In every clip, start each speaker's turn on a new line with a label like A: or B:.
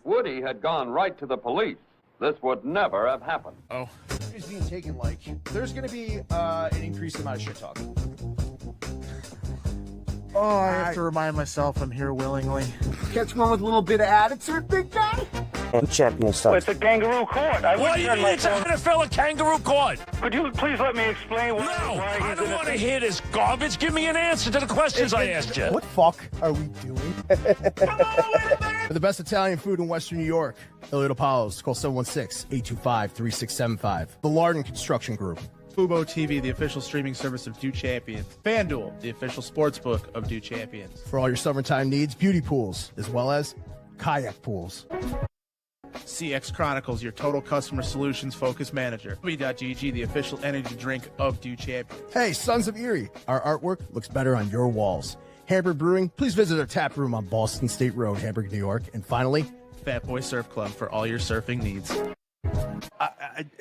A: Woody had gone right to the police, this would never have happened.
B: Oh.
C: It's being taken like there's going to be an increased amount of shit talk.
B: Oh, I have to remind myself I'm here willingly.
C: Catch one with a little bit of attitude, big guy.
D: And champion stuff.
E: Well, it's a kangaroo court.
F: What do you mean it's a NFL kangaroo court?
E: Could you please let me explain why?
F: No, I don't want to hear this garbage. Give me an answer to the questions I asked you.
C: What the fuck are we doing? For the best Italian food in Western New York, Elliot Apollos, call 716-825-3675. The Lardon Construction Group.
G: Fubo TV, the official streaming service of Do Champions. FanDuel, the official sportsbook of Do Champions.
C: For all your summertime needs, beauty pools, as well as kayak pools.
G: CX Chronicles, your total customer solutions focused manager. B.GG, the official energy drink of Do Champions.
C: Hey, Sons of Erie, our artwork looks better on your walls. Hamburg Brewing, please visit our tap room on Boston State Road, Hamburg, New York. And finally,
G: Fat Boy Surf Club for all your surfing needs.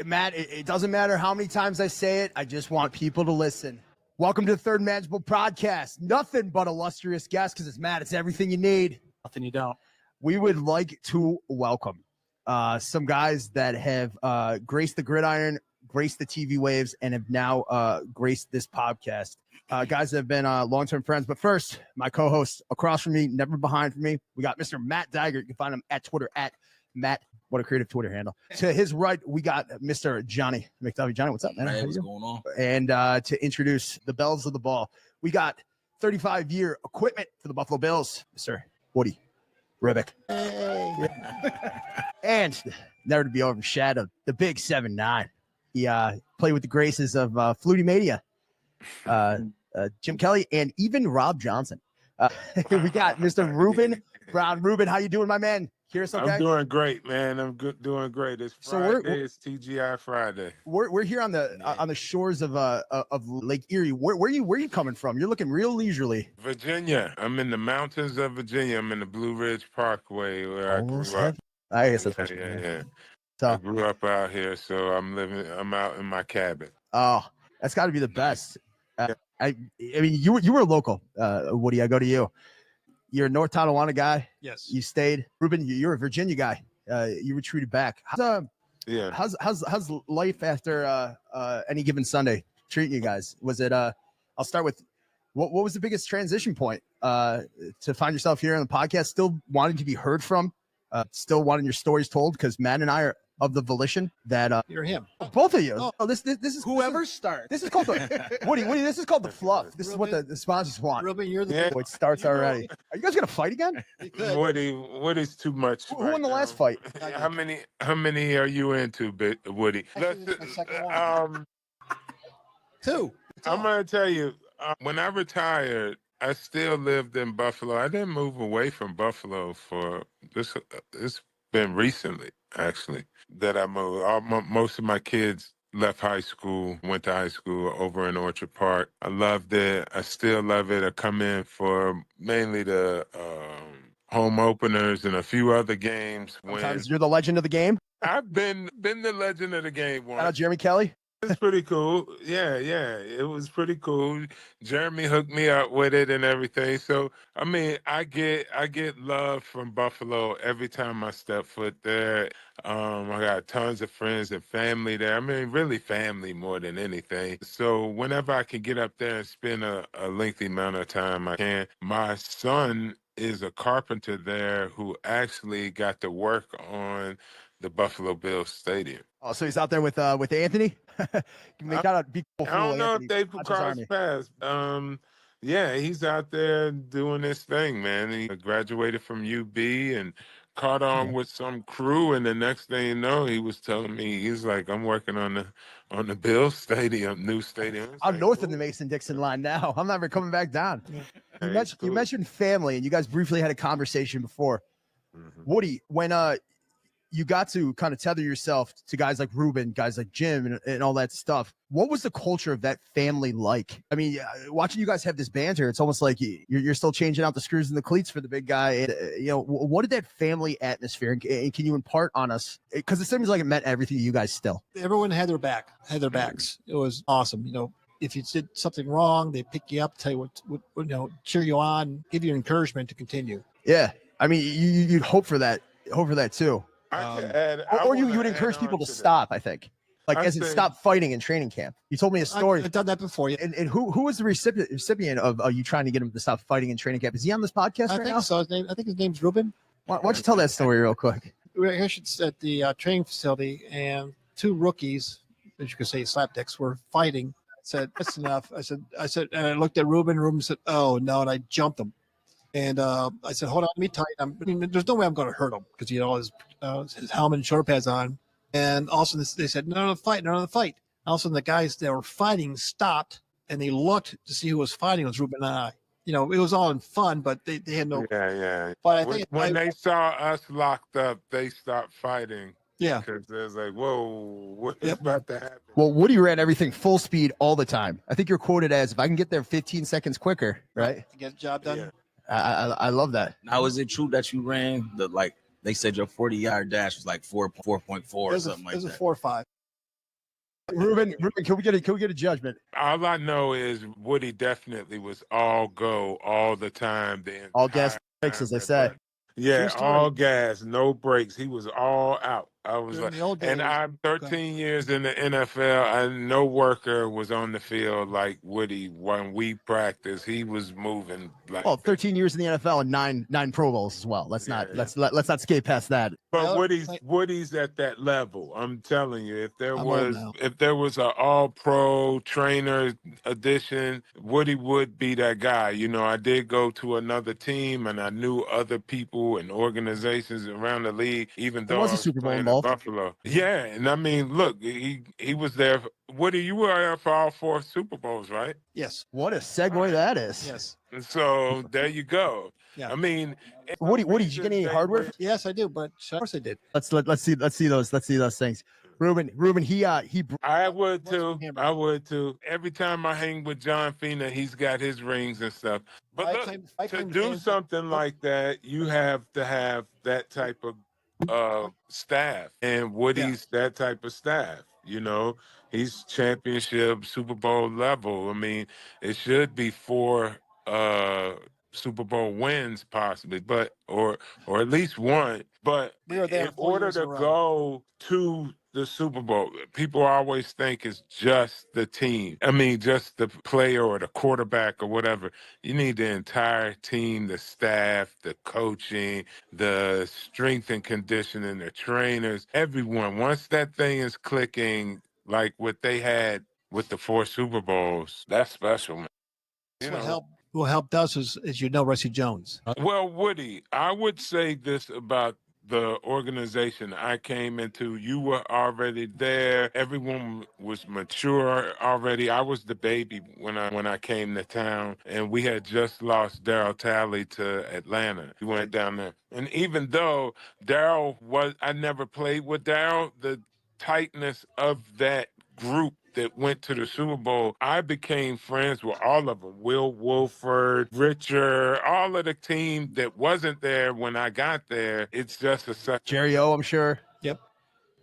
C: Matt, it doesn't matter how many times I say it. I just want people to listen. Welcome to the Third Manageable Podcast. Nothing but illustrious guests, because it's Matt. It's everything you need.
G: Nothing you don't.
C: We would like to welcome some guys that have graced the gridiron, graced the TV waves, and have now graced this podcast. Guys that have been long-term friends. But first, my co-host across from me, never behind from me, we got Mr. Matt Diegert. You can find him at Twitter at Matt. What a creative Twitter handle. To his right, we got Mr. Johnny McDuffie. Johnny, what's up, man?
H: Hey, what's going on?
C: And to introduce the bells of the ball, we got 35-year equipment for the Buffalo Bills, Mr. Woody Ribbeck. Hey. And never to be overshadowed, the big 7'9". He played with the graces of Flutie Mania, Jim Kelly, and even Rob Johnson. We got Mr. Ruben Brown. Ruben, how you doing, my man? Here's okay?
I: I'm doing great, man. I'm doing great. It's Friday. It's TGI Friday.
C: We're here on the shores of Lake Erie. Where are you coming from? You're looking real leisurely.
I: Virginia. I'm in the mountains of Virginia. I'm in the Blue Ridge Parkway where I grew up.
C: I guess that's
I: yeah.
C: So
I: I grew up out here, so I'm out in my cabin.
C: Oh, that's got to be the best. I mean, you were a local, Woody. I go to you. You're a North Tonawanda guy.
G: Yes.
C: You stayed. Ruben, you're a Virginia guy. You retreated back. How's life after any given Sunday treating you guys? Was it I'll start with what was the biggest transition point to find yourself here on the podcast, still wanting to be heard from, still wanting your stories told, because Matt and I are of the volition that
J: you're him.
C: Both of you. Oh, this is
J: whoever starts.
C: This is called the Woody. This is called the fluff. This is what the sponsors want.
J: Ruben, you're the
C: it starts already. Are you guys gonna fight again?
I: Woody's too much.
C: Who won the last fight?
I: How many are you into, Woody?
J: Two.
I: I'm gonna tell you, when I retired, I still lived in Buffalo. I didn't move away from Buffalo for this. It's been recently, actually, that I moved. Most of my kids left high school, went to high school over in Orchard Park. I loved it. I still love it. I come in for mainly the home openers and a few other games.
C: Sometimes you're the legend of the game.
I: I've been the legend of the game once.
C: Jeremy Kelly.
I: It's pretty cool. Yeah, it was pretty cool. Jeremy hooked me up with it and everything. So, I mean, I get love from Buffalo every time I step foot there. I got tons of friends and family there. I mean, really family more than anything. So whenever I can get up there and spend a lengthy amount of time, I can. My son is a carpenter there who actually got to work on the Buffalo Bills Stadium.
C: Oh, so he's out there with Anthony?
I: I don't know if they've crossed paths. Yeah, he's out there doing his thing, man. He graduated from UB and caught on with some crew, and the next thing you know, he was telling me, he's like, I'm working on the Bills Stadium, new stadium.
C: I'm north of the Mason-Dixon line now. I'm never coming back down. You mentioned family, and you guys briefly had a conversation before. Mm-hmm. Woody, when you got to kind of tether yourself to guys like Ruben, guys like Jim, and all that stuff, what was the culture of that family like? I mean, watching you guys have this banter, it's almost like you're still changing out the screws and the cleats for the big guy. And, what did that family atmosphere, and can you impart on us? Because it seems like it meant everything to you guys still.
J: Everyone had their backs. It was awesome. If you did something wrong, they pick you up, tell you what cheer you on, give you encouragement to continue.
C: Yeah. I mean, you'd hope for that over that too.
I: I could add,
C: Or you would encourage people to stop, I think. Like, as in stop fighting in training camp. You told me a story.
J: I've done that before. Yeah.
C: And who was the recipient of you trying to get him to stop fighting in training camp? Is he on this podcast
J: I
C: right
J: think
C: now?
J: so. I think his name's Ruben.
C: Why don't you tell that story real quick?
J: We were actually at the training facility, and two rookies, as you could say, slapdicks, were fighting. I said, "That's enough." I said, and I looked at Ruben. Ruben said, "Oh no!" And I jumped him. And I said, "Hold on, let me tight." I mean, there's no way I'm going to hurt him because he had all his helmet and shoulder pads on. And also they said, "No, fight, no, fight." All of a sudden, the guys that were fighting stopped, and they looked to see who was fighting. It was Ruben and I. You know, it was all in fun, but they had no.
I: Yeah.
J: But I think
I: when they saw us locked up, they stopped fighting.
J: Yeah.
I: Because it was like, whoa, what's about to happen?
C: Well, Woody ran everything full speed all the time. I think you're quoted as, "If I can get there 15 seconds quicker," right?
J: To get the job done.
I: Yeah.
C: I love that.
D: Now, is it true that you ran they said your 40-yard dash was like 4.4 or something like
J: It was a
D: that?
J: 4 or 5.
C: Ruben, can we get a judgment?
I: All I know is Woody definitely was all go all the time.
C: All gas breaks, as they say.
I: Yeah,
J: True story.
I: all gas, no brakes. He was all out. I was
J: During
I: like,
J: the old
I: and
J: days.
I: I'm 13 years in the NFL, and no worker was on the field like Woody when we practiced. He was moving like.
C: Well, 13 years in the NFL and nine Pro Bowls as well. Let's not skate past that.
I: But
J: Well,
I: Woody's at that level. I'm telling you, if there
J: I'm
I: was
J: old now.
I: an all pro trainer edition, Woody would be that guy. You know, I did go to another team and I knew other people and organizations around the league, even
C: There
I: though
C: was
I: I
C: a
I: was
C: Super Bowl
I: playing in
C: involved.
I: Buffalo. Yeah, and I mean, look, he was there. Woody, you were there for all 4 Super Bowls, right?
J: Yes.
C: What a segue that is.
J: Yes.
I: And so there you go.
J: Yeah.
I: I mean,
C: Woody, did you get any hardware?
J: Yes, I do. But of course I did.
C: Let's see those things. Ruben,
I: I would too. Every time I hang with John Fina, he's got his rings and stuff. But
J: I
I: look,
J: claim
I: to
J: the
I: do
J: same-
I: something like that, you have to have that type of staff, and Woody's that type of staff. You know, he's championship, Super Bowl level. I mean, it should be 4 Super Bowl wins possibly, but or at least one. But
J: We were there
I: in
J: 4
I: order
J: years in
I: to
J: a row.
I: go to the Super Bowl, people always think it's just the team. I mean, just the player or the quarterback or whatever. You need the entire team, the staff, the coaching, the strength and conditioning, the trainers, everyone. Once that thing is clicking, like what they had with the 4 Super Bowls, that's special, man. You know.
J: What helped us is Rusty Jones.
I: Well, Woody, I would say this about the organization I came into. You were already there. Everyone was mature already. I was the baby when I came to town, and we had just lost Darryl Talley to Atlanta. We went down there. And even though I never played with Darryl, the tightness of that group that went to the Super Bowl, I became friends with all of them. Will Wolford, Richard, all of the team that wasn't there when I got there. It's just a second.
C: Jerry O, I'm sure.
J: Yep.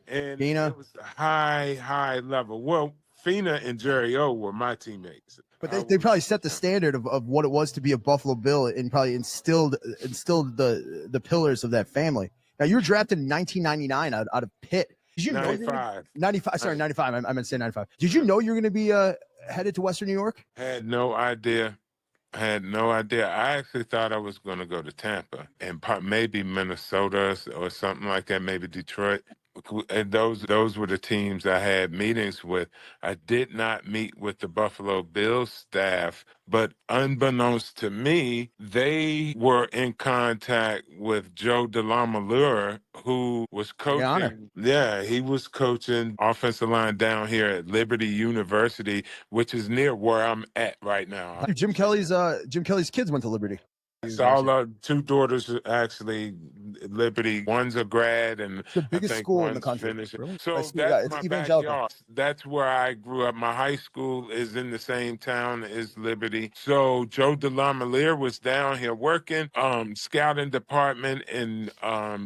I: And
C: Fina.
I: it was a high level. Well, Fina and Jerry O were my teammates.
C: But they probably set the standard of what it was to be a Buffalo Bill and probably instilled the pillars of that family. Now, you were drafted in 1999 out of Pitt. Did you know
I: 95.
C: 95? Sorry, 95. I meant to say 95. Did you know you were going to be headed to Western New York?
I: Had no idea. I actually thought I was going to go to Tampa and maybe Minnesota or something like that, maybe Detroit. And those were the teams I had meetings with. I did not meet with the Buffalo Bills staff, but unbeknownst to me, they were in contact with Joe DeLamalure, who was coaching. Yeah, he was coaching offensive line down here at Liberty University, which is near where I'm at right now.
C: Jim Kelly's kids went to Liberty.
I: It's all 2 daughters actually Liberty. One's a grad, and
C: the biggest
I: I think
C: school in the
I: one's
C: country.
I: finishing.
C: Really?
I: So
C: It's
I: that's my
C: evangelical.
I: backyard. That's where I grew up. My high school is in the same town as Liberty. So Joe DeLamalure was down here working, scouting department, and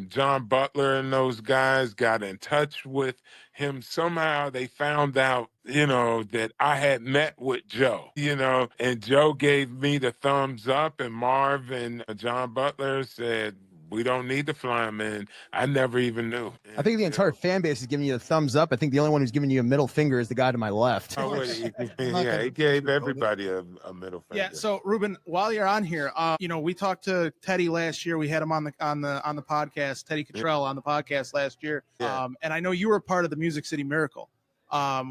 I: John Butler and those guys got in touch with him. Somehow they found out, that I had met with Joe, and Joe gave me the thumbs up, and Marv and John Butler said, We don't need to fly him in. I never even knew.
C: I think the entire fan base is giving you a thumbs up. I think the only one who's giving you a middle finger is the guy to my left.
I: Oh, he gave everybody a middle finger.
G: Yeah. So Ruben, while you're on here, we talked to Teddy last year. We had him on the podcast, Teddy Cottrell on the podcast last year.
I: Yeah.
G: And I know you were part of the Music City Miracle.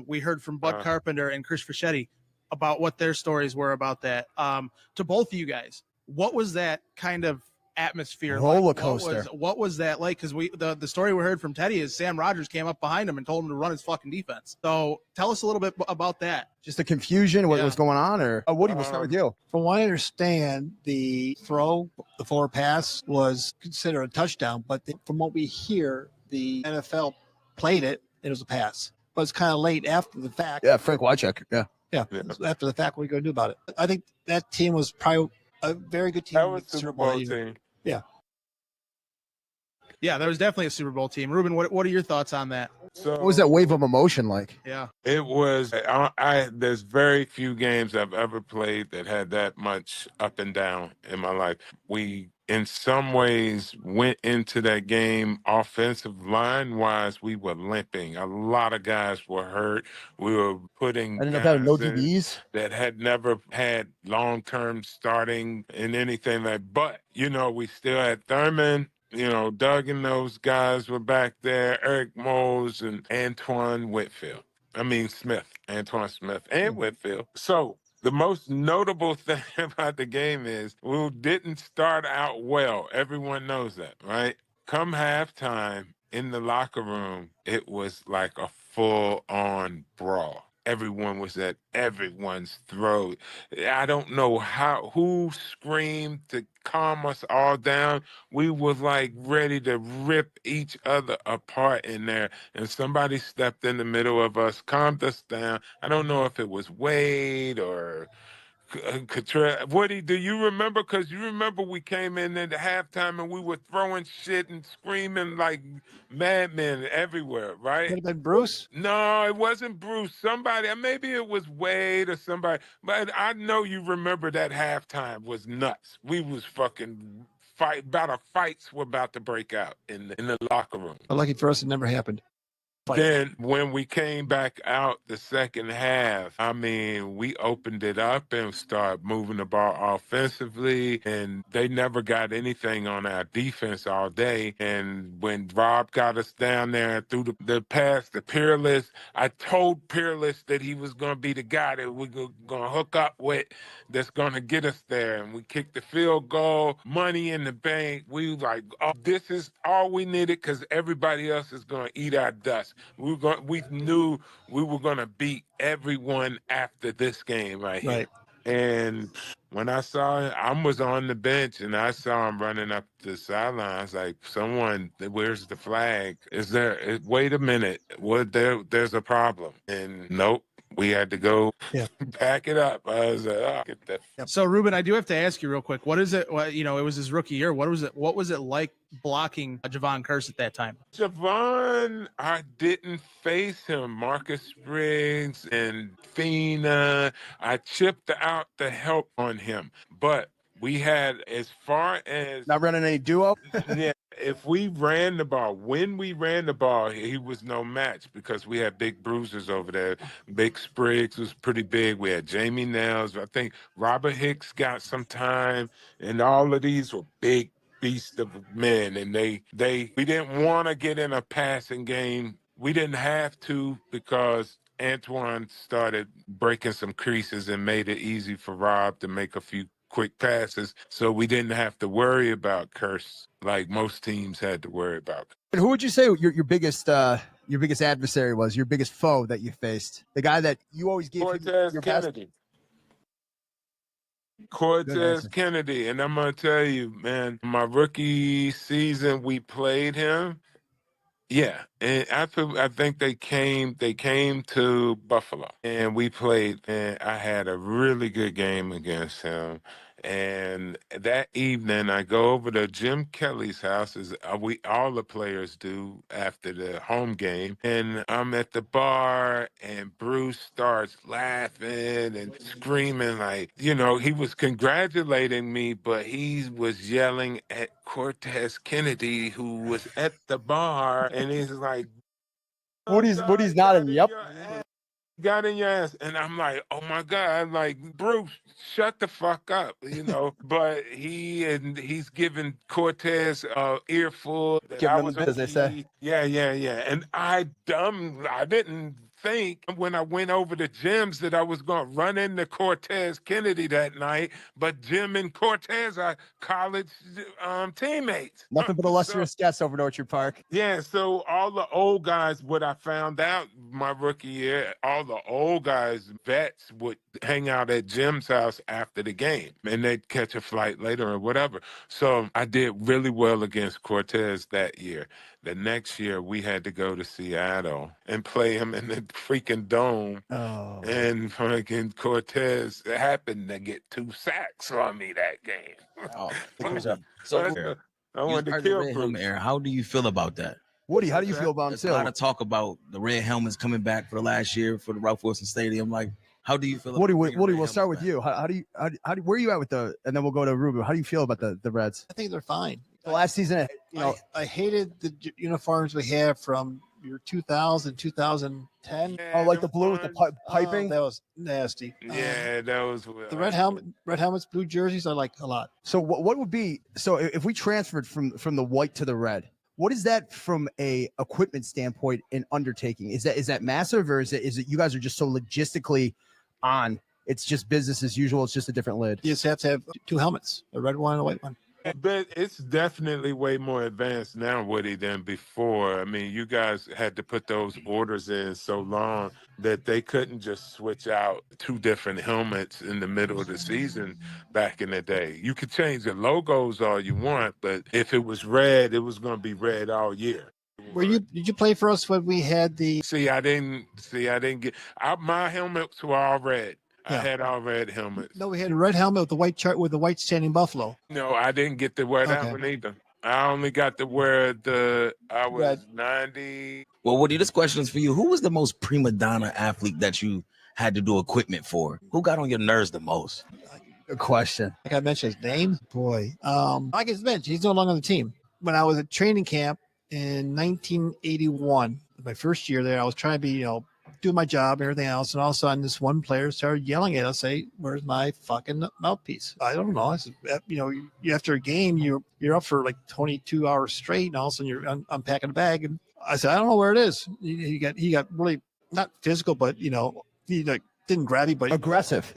G: We heard from Bud Carpenter and Chris Fischetti about what their stories were about that. To both of you guys, what was that kind of atmosphere
C: roller
G: like?
C: coaster?
G: What was that like? Because the story we heard from Teddy is Sam Rogers came up behind him and told him to run his fucking defense. So tell us a little bit about that.
C: Just the confusion, what was going on, or Woody, we'll start with you.
J: From what I understand, the throw, the forward pass, was considered a touchdown. But from what we hear, the NFL played it. It was a pass, but it's kind of late after the fact.
C: Yeah, Frank Wycheck. Yeah.
J: After the fact, what are you going to do about it? I think that team was probably a very good team.
I: That was the Super Bowl team.
J: Yeah.
G: Yeah, there was definitely a Super Bowl team. Ruben, what are your thoughts on that?
I: So
C: What was that wave of emotion like?
G: Yeah.
I: it was. There's very few games I've ever played that had that much up and down in my life. We, in some ways, went into that game offensive line wise. We were limping. A lot of guys were hurt. We were putting
C: I didn't know if that
I: guys
C: no
I: in
C: DBs.
I: that had never had long-term starting in anything like. But we still had Thurman. Doug and those guys were back there, Eric Mose and Antoine Smith, and Whitfield. So the most notable thing about the game is we didn't start out well. Everyone knows that, right? Come halftime in the locker room, it was like a full-on brawl. Everyone was at everyone's throat. I don't know who screamed to calm us all down. We was like ready to rip each other apart in there. And somebody stepped in the middle of us, calmed us down. I don't know if it was Wade or Woody, do you remember? Because you remember we came in at the halftime and we were throwing shit and screaming like madmen everywhere, right?
J: Could have been Bruce.
I: No, it wasn't Bruce. Somebody, maybe it was Wade or somebody. But I know you remember that halftime was nuts. We was fucking fights were about to break out in the locker room.
J: But lucky for us, it never happened.
I: Then when we came back out the second half, we opened it up and started moving the ball offensively, and they never got anything on our defense all day. And when Rob got us down there and threw the pass to Peerless, I told Peerless that he was going to be the guy that we're going to hook up with that's going to get us there. And we kicked the field goal, money in the bank. We were like, oh, this is all we needed because everybody else is going to eat our dust. We knew we were going to beat everyone after this game right here. And when I saw him, I was on the bench and I saw him running up the sideline. I was like, where's the flag? Wait a minute. There's a problem. And nope. We had to go back it up. I was like, get that.
G: So Ruben, I do have to ask you real quick. What is it? It was his rookie year. What was it like blocking Javon Curse at that time?
I: Javon, I didn't face him. Marcus Spriggs and Fina. I chipped out the help on him. But we had, as far as
C: Not running any duo.
I: yeah, if we ran the ball, when we ran the ball, he was no match because we had big bruisers over there. Big Spriggs was pretty big. We had Jamie Nails. I think Robert Hicks got some time, and all of these were big beasts of men. And we didn't want to get in a passing game. We didn't have to because Antoine started breaking some creases and made it easy for Rob to make a few quick passes, so we didn't have to worry about Curse like most teams had to worry about.
C: And who would you say your biggest adversary was? Your biggest foe that you faced? The guy that you always gave
I: Cortez
C: your
I: Kennedy. Cortez Kennedy, and I'm gonna tell you, man, my rookie season we played him. Yeah, and I think they came to Buffalo and we played, and I had a really good game against him. And that evening, I go over to Jim Kelly's house, as all the players do after the home game. And I'm at the bar, and Bruce starts laughing and screaming like, he was congratulating me, but he was yelling at Cortez Kennedy, who was at the bar, and he's like,
C: Woody's nodding. Yep.
I: got in your ass. And I'm like, oh my God, like, Bruce, shut the fuck up, But he's giving Cortez earful.
C: Giving him the biz, they say.
I: Yeah. And I didn't think when I went over to Jim's that I was going to run into Cortez Kennedy that night, but Jim and Cortez are college teammates.
C: Nothing but illustrious guests over at Orchard Park.
I: Yeah, so all the old guys, what I found out my rookie year, all the old guys, vets, would hang out at Jim's house after the game, and they'd catch a flight later or whatever. So I did really well against Cortez that year. The next year, we had to go to Seattle and play him in the freaking dome.
C: Oh.
I: And fucking Cortez happened to get 2 sacks on me that game.
D: Oh, so
I: I wanted to kill Bruce.
D: How do you feel about that?
C: Woody, how do you feel about
D: There's a lot
C: him?
D: of talk about the red helmets coming back for the last year for the Ralph Wilson Stadium. Like, how do you feel?
C: Woody, we'll start with you. How do you where are you at with and then we'll go to Ruben. How do you feel about the Reds?
J: I think they're fine.
C: The last season,
J: I hated the uniforms we have from year 2000, 2010.
C: Oh, like the blue with the piping?
J: That was nasty.
I: Yeah, that was
J: the red helmets, blue jerseys. I like a lot.
C: So what would be if we transferred from the white to the red? What is that from a equipment standpoint in undertaking? Is that massive, or is it you guys are just so logistically on? It's just business as usual. It's just a different lid.
J: You just have to have 2 helmets, a red one and a white one.
I: But it's definitely way more advanced now, Woody, than before. I mean, you guys had to put those orders in so long that they couldn't just switch out 2 different helmets in the middle of the season back in the day. You could change the logos all you want, but if it was red, it was going to be red all year.
J: Did you play for us when we had the?
I: I didn't get my helmets were all red.
J: Yeah.
I: I had all red helmets.
J: No, we had a red helmet with the white chart with the white standing buffalo.
I: No, I didn't get to wear that one either. I only got to wear I was
J: red.
I: 90.
D: Well, Woody, this question is for you. Who was the most prima donna athlete that you had to do equipment for? Who got on your nerves the most?
C: Good question.
J: I got to mention his name. Boy, I guess mention he's no longer on the team. When I was at training camp in 1981, my first year there, I was trying to be, do my job and everything else, and all of a sudden this one player started yelling at us, say, "Where's my fucking mouthpiece?" I don't know. I said, you after a game, you're up for like 22 hours straight, and all of a sudden you're unpacking a bag, and I said, "I don't know where it is." He got really not physical, but he like didn't grab me, but
C: aggressive.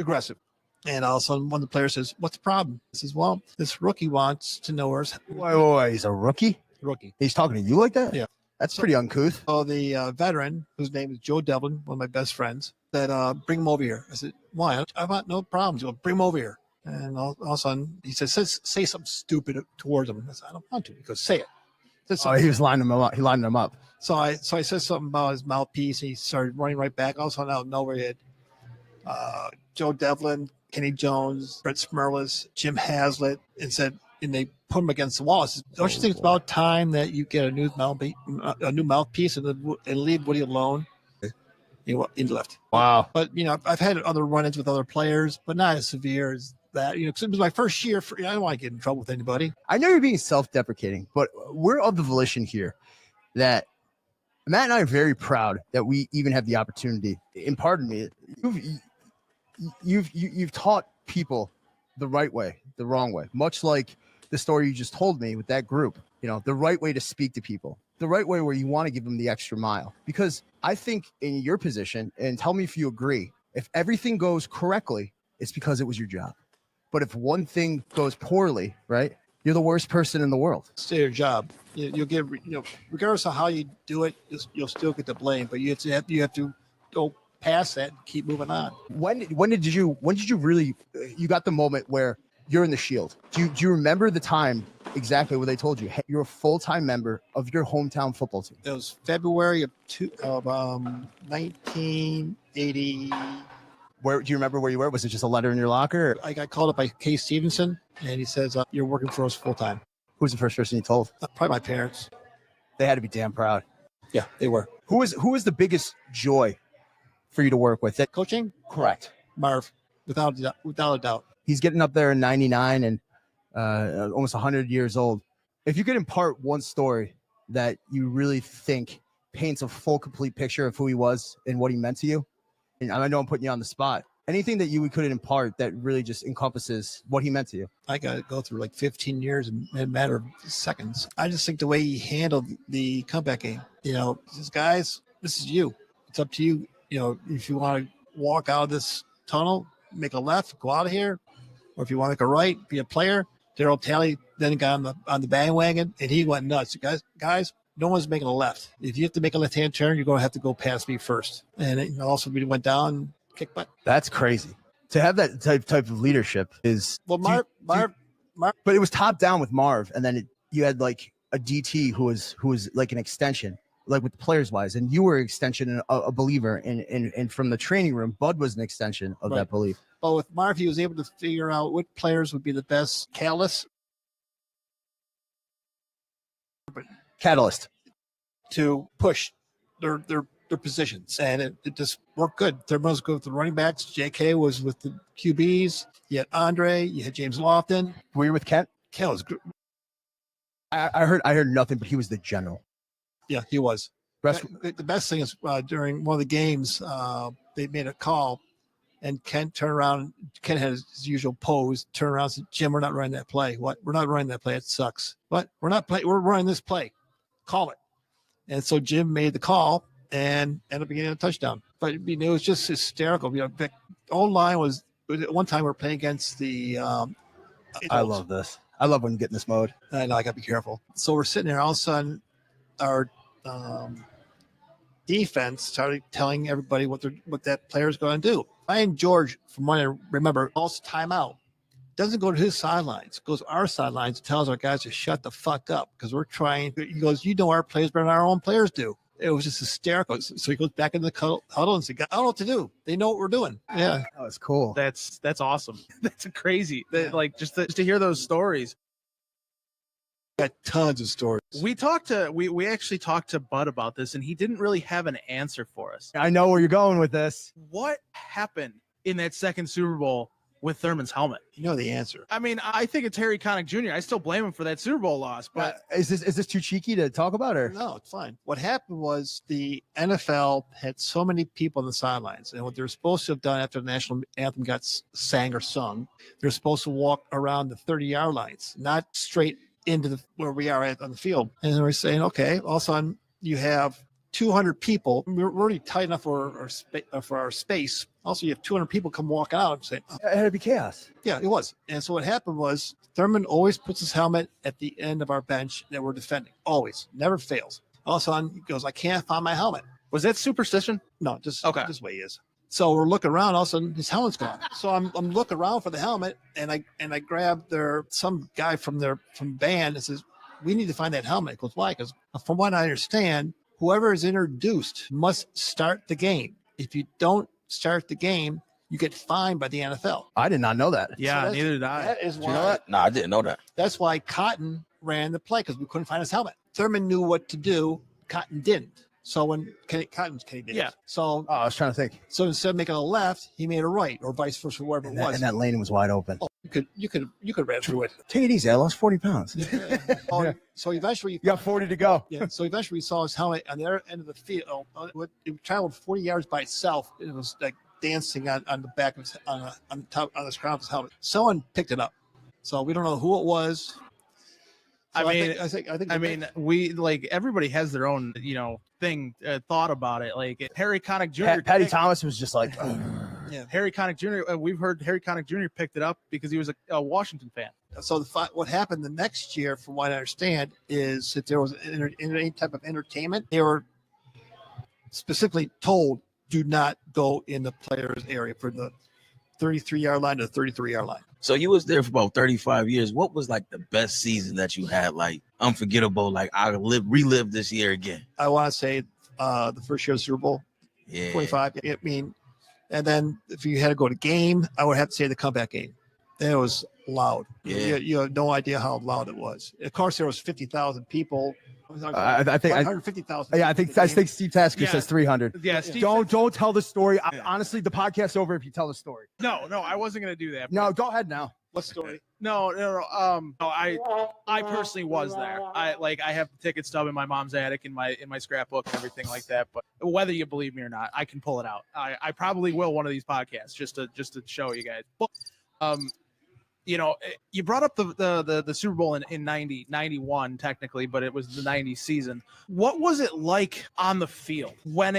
J: And all of a sudden one of the players says, "What's the problem?" He says, "Well, this rookie wants to know where's."
C: Wait, he's a rookie?
J: Rookie.
C: He's talking to you like that?
J: Yeah.
C: That's pretty uncouth.
J: So the veteran, whose name is Joe Devlin, one of my best friends, said, "Bring him over here." I said, "Why? I want no problems." Well, bring him over here. And all of a sudden, he says, "Say something stupid towards him." I said, "I don't want to." He goes, "Say it."
C: He was lining them up. He lined them up.
J: So I said something about his mouthpiece. And he started running right back. All of a sudden, out of nowhere, he had Joe Devlin, Kenny Jones, Brett Smerlis, Jim Hazlitt, and they put him against the wall. I said, "Don't you think it's about time that you get a new mouthpiece and leave Woody alone?" He left.
C: Wow.
J: But I've had other run-ins with other players, but not as severe as that. Because it was my first year. I don't want to get in trouble with anybody.
C: I know you're being self-deprecating, but we're of the volition here that Matt and I are very proud that we even have the opportunity. And pardon me, you've taught people the right way, the wrong way, much like the story you just told me with that group. The right way to speak to people, the right way where you want to give them the extra mile. Because I think in your position, and tell me if you agree, if everything goes correctly, it's because it was your job. But if one thing goes poorly, right, you're the worst person in the world.
J: It's your job. You'll get, regardless of how you do it, you'll still get the blame. But you have to go past that and keep moving on.
C: When did you really you got the moment where you're in the Shield? Do you remember the time exactly where they told you, hey, you're a full-time member of your hometown football team?
J: It was February of 1980.
C: Where do you remember where you were? Was it just a letter in your locker? Or
J: I got called up by Case Stevenson, and he says, "You're working for us full time."
C: who was the first person you told?
J: Probably my parents.
C: They had to be damn proud.
J: Yeah, they were.
C: Who was the biggest joy for you to work with? That
J: Coaching?
C: correct.
J: Marv, without a doubt.
C: He's getting up there in 99 and almost 100 years old. If you could impart one story that you really think paints a full, complete picture of who he was and what he meant to you, and I know I'm putting you on the spot, anything that you could impart that really just encompasses what he meant to you.
J: I got to go through like 15 years in a matter of seconds. I just think the way he handled the comeback game, he says, guys, this is you. It's up to you. If you want to walk out of this tunnel, make a left, go out of here, or if you want to make a right, be a player. Daryl Talley then got on the bandwagon, and he went nuts. Guys, no one's making a left. If you have to make a left-hand turn, you're going to have to go past me first. And also, we went down and kicked butt.
C: That's crazy. To have that type of leadership is
J: Marv,
C: but it was top down with Marv, and then you had like a DT who was like an extension, like with the players wise, and you were an extension, a believer, and from the training room, Bud was an extension of that belief.
J: But with Marv, he was able to figure out what players would be the best catalyst to push their positions, and it just worked good. Thurman was good with the running backs. J.K. was with the QBs. You had Andre. You had James Lofton.
C: Were you with Kent?
J: Kent was good.
C: I heard nothing, but he was the general.
J: Yeah, he was. The best thing is during one of the games, they made a call, and Kent turned around. Kent had his usual pose. Turned around and said, "Jim, we're not running that play. What? We're not running that play. It sucks. What? We're not playing. We're running this play. Call it." And so Jim made the call and ended up getting a touchdown. But it was just hysterical. The old line was at one time we were playing against the.
C: I love this. I love when you get in this mode.
J: I know I got to be careful. So we're sitting there. All of a sudden, our defense started telling everybody what that player is going to do. Ryan George, from what I remember, calls timeout. Doesn't go to his sidelines, goes to our sidelines and tells our guys to shut the fuck up because we're trying. He goes, our players better than our own players do. It was just hysterical. So he goes back in the huddle and says, I don't know what to do. They know what we're doing. Yeah.
C: That was cool.
G: That's awesome. That's crazy. Just to hear those stories.
J: Got tons of stories.
G: We actually talked to Bud about this, and he didn't really have an answer for us.
C: I know where you're going with this.
G: What happened in that second Super Bowl with Thurman's helmet?
J: You know the answer.
G: I mean, I think it's Harry Connick Jr. I still blame him for that Super Bowl loss, but
C: is this too cheeky to talk about, or
J: no? It's fine. What happened was the NFL had so many people on the sidelines, and what they're supposed to have done after the national anthem got sang or sung, they're supposed to walk around the 30-yard lines, not straight into where we are on the field. And we're saying, okay, all of a sudden you have 200 people. We're already tight enough for our space. Also, you have 200 people come walking out and say,
C: it had to be chaos.
J: Yeah, it was. And so what happened was Thurman always puts his helmet at the end of our bench that we're defending. Always. Never fails. All of a sudden he goes, I can't find my helmet.
G: Was that superstition?
J: No, just
G: okay.
J: This way he is. So we're looking around, all of a sudden his helmet's gone. So I'm looking around for the helmet, and I grab some guy from band and says, we need to find that helmet. He goes, why? Because from what I understand, whoever is introduced must start the game. If you don't start the game, you get fined by the NFL.
C: I did not know that.
G: Yeah, so neither did I.
J: That is why.
D: You know that? No, I didn't know that.
J: That's why Cotton ran the play, because we couldn't find his helmet. Thurman knew what to do. Cotton didn't. So when Cotton's Kenny did.
G: Yeah.
J: So
C: I was trying to think.
J: So instead of making a left, he made a right, or vice versa, wherever it was.
C: And that lane was wide open.
J: Oh, you could ran through it.
C: Take it easy. I lost 40 pounds.
J: Yeah. So eventually
C: you got 40 to go.
J: Yeah. So eventually we saw his helmet on the other end of the field. It traveled 40 yards by itself. It was like dancing on the back of his, on the crown of his helmet. Someone picked it up. So we don't know who it was. So I think
G: we everybody has their own, thing, thought about it. Like Harry Connick Jr.
C: Patty Thomas was just like,
G: yeah. Harry Connick Jr. We've heard Harry Connick Jr. picked it up because he was a Washington fan.
J: So what happened the next year, from what I understand, is that there was any type of entertainment, they were specifically told, do not go in the players' area for the 33-yard line to the 33-yard line.
D: So you was there for about 35 years. What was like the best season that you had, like unforgettable, like I relive this year again?
J: I want to say the first year of the Super Bowl, 25. I mean, And then if you had to go to game, I would have to say the comeback game. And it was loud.
D: Yeah.
J: You have no idea how loud it was. Of course, there was 50,000 people.
C: I think
J: 150,000.
C: Yeah, I think Steve Tasker says 300.
G: Yeah, Steve
C: Don't tell the story. Honestly, the podcast's over if you tell the story.
G: No, I wasn't gonna do that.
C: No, go ahead now.
J: What story?
G: No. I personally was there. I have the ticket stub in my mom's attic in my scrapbook and everything like that. But whether you believe me or not, I can pull it out. I probably will one of these podcasts just to show you guys. But you brought up the Super Bowl in 91 technically, but it was the 90s season. What was it like on the field when